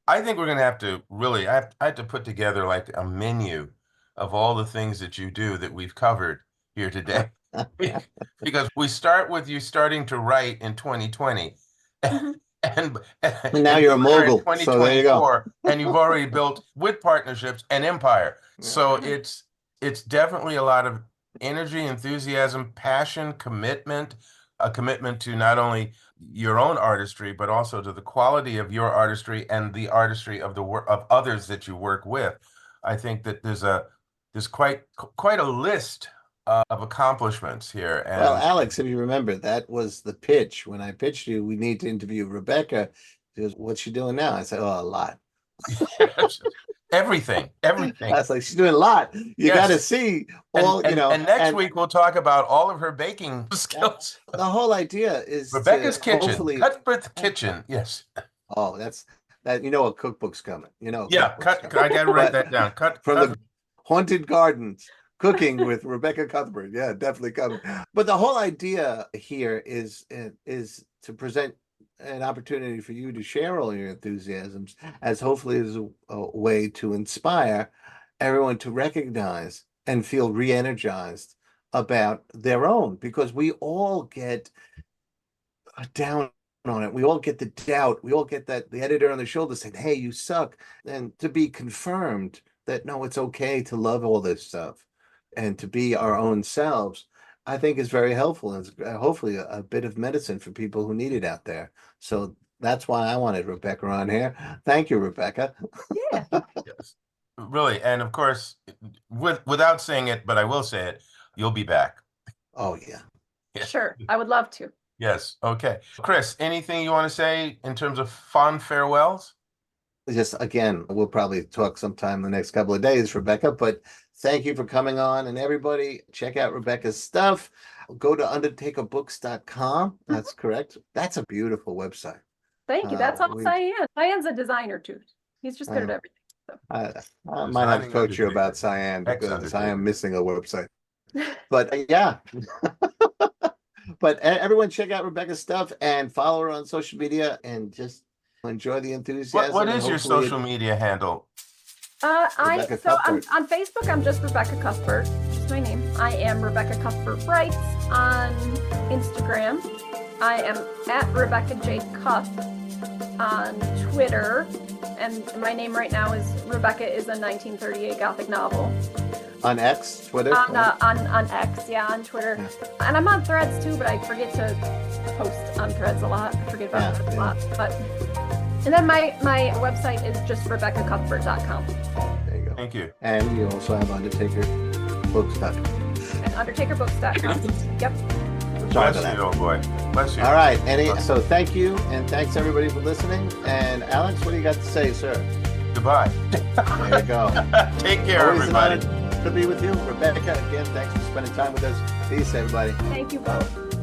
I think we're going to have to really, I have to put together like a menu of all the things that you do that we've covered here today. Because we start with you starting to write in 2020. And now you're a mogul. So there you go. And you've already built with partnerships an empire. So it's definitely a lot of energy, enthusiasm, passion, commitment, a commitment to not only your own artistry, but also to the quality of your artistry and the artistry of the work of others that you work with. I think that there's quite a list of accomplishments here. And well, Alex, if you remember, that was the pitch. When I pitched you, we need to interview Rebecca. She goes, "What's she doing now?" I said, "Oh, a lot." everything. I was like, "She's doing a lot. You got to see all, And next week we'll talk about all of her baking skills. The whole idea is Rebecca's Kitchen, Cuthbert's Kitchen. Yes. Oh, that's that. You know, a cookbook's coming. Yeah, I gotta write that down. From the Haunted Gardens. Cooking with Rebecca Cuthbert. Yeah, definitely coming. But the whole idea here is to present an opportunity for you to share all your enthusiasms, as hopefully as a way to inspire everyone to recognize and feel re-energized about their own, because we all get down on it. We all get the doubt. We all get that the editor on the shoulder saying, "Hey, you suck," and to be confirmed that no, it's okay to love all this stuff and to be our own selves, I think is very helpful, and it's hopefully a bit of medicine for people who need it out there. So that's why I wanted Rebecca on here. Thank you, Rebecca. Yeah. Yes. Really, and of course, without saying it, but I will say it, you'll be back. Oh, yeah. Sure, I would love to. Yes. Okay. Chris, anything you want to say in terms of fond farewells? Just again, we'll probably talk sometime in the next couple of days, Rebecca, but thank you for coming on, and everybody check out Rebecca's stuff. Go to undertakerbooks.com. That's correct. That's a beautiful website. Thank you. That's all Cyan. Cyan's a designer too. He's just good at everything. So. I might have to coach you about Cyan because I am missing a website. But yeah. But everyone check out Rebecca's stuff and follow her on social media and just enjoy the enthusiasm. What is your social media handle? On Facebook, I'm just Rebecca Cuthbert, just my name. I am Rebecca Cuthbert Writes. On Instagram, I am at Rebecca J. Cuth. On Twitter, and my name right now is Rebecca is a 1938 Gothic novel. On X, Twitter? On X, yeah, on Twitter. Yeah. And I'm on Threads too, but I forget to post on Threads a lot. I forget about Threads a lot. But and then my website is just RebeccaCuthbert.com. There you go. Thank you. And you also have UndertakerBooks.com. And UndertakerBooks.com. Yep. Bless you, old boy. Bless you. All right. So thank you, and thanks everybody for listening. And Alex, what do you got to say, sir? Goodbye. There you go. Take care, Always everybody. To be with you, Rebecca. Again, thanks for spending time with us. Peace, everybody. Thank you both.